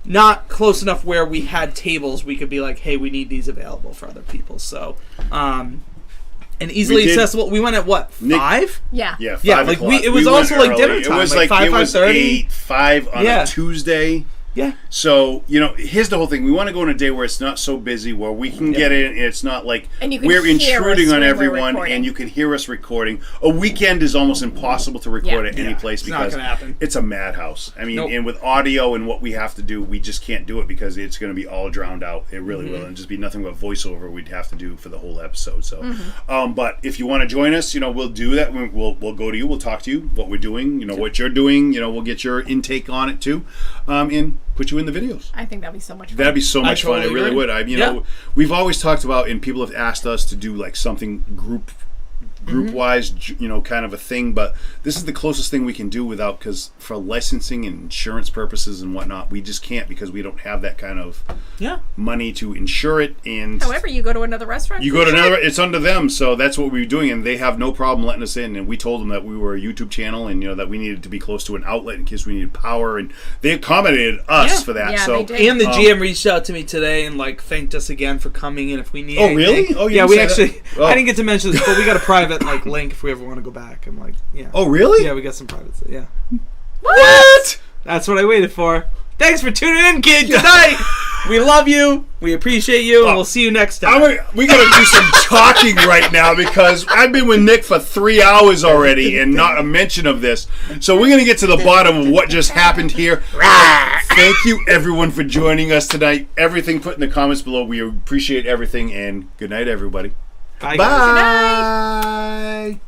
not close enough where we had tables we could be like, hey, we need these available for other people. So, and easily We did- accessible. We went at what, 5? Yeah. Yeah, 5 Yeah, like o'clock. it was went also like early. dinner It time, was like 5, it was 5:30. 5 on Yeah. a Tuesday. Yeah. So, here's the whole thing. We want to go on a day where it's not so busy, where we can get in and it's not like And you can we're hear intruding us on when we're everyone recording. and you can hear us recording. A weekend is almost impossible to record at any place It's not because gonna happen. it's a madhouse. I mean, Nope. and with audio and what we have to do, we just can't do it because it's going to be all drowned out. It really will. And just be nothing but voiceover we'd have to do for the whole episode. So, but if you want to join us, we'll do that. We'll go to you. We'll talk to you, what we're doing, what you're doing. We'll get your intake on it too, and put you in the videos. I think that'd be so much fun. That'd be so much fun. It totally really agree. would. We've always talked about, and people have asked us to do like something group wise, kind of a thing. But this is the closest thing we can do without, because for licensing and insurance purposes and whatnot, we just can't because we don't have that kind of money to insure it. And However, you go to another restaurant. you go to another, it's under them, so that's what we're doing, and they have no problem letting us in. And we told them that we were a YouTube channel, and that we needed to be close to an outlet in case we needed power, and they accommodated us for that. Yeah, so they did. And the GM reached out to me today and thanked us again for coming in if we need anything. Really? Oh, you yeah, didn't we say actually. that? Oh. I didn't get to mention this, but we got a private link if we ever want to go back. I'm like, yeah. Oh, really? Yeah, we got some privates. Yeah. What? That's what I waited for. Thanks for tuning in, kid. Good night. We love you. We appreciate you, and we'll see you next time. We got to do some talking right now because I've been with Nick for 3 hours already and not a mention of this. So we're going to get to the bottom of what just happened here. Thank you, everyone, for joining us tonight. Everything put in the comments below. We appreciate everything, and good night, everybody. Bye. Bye. Good night.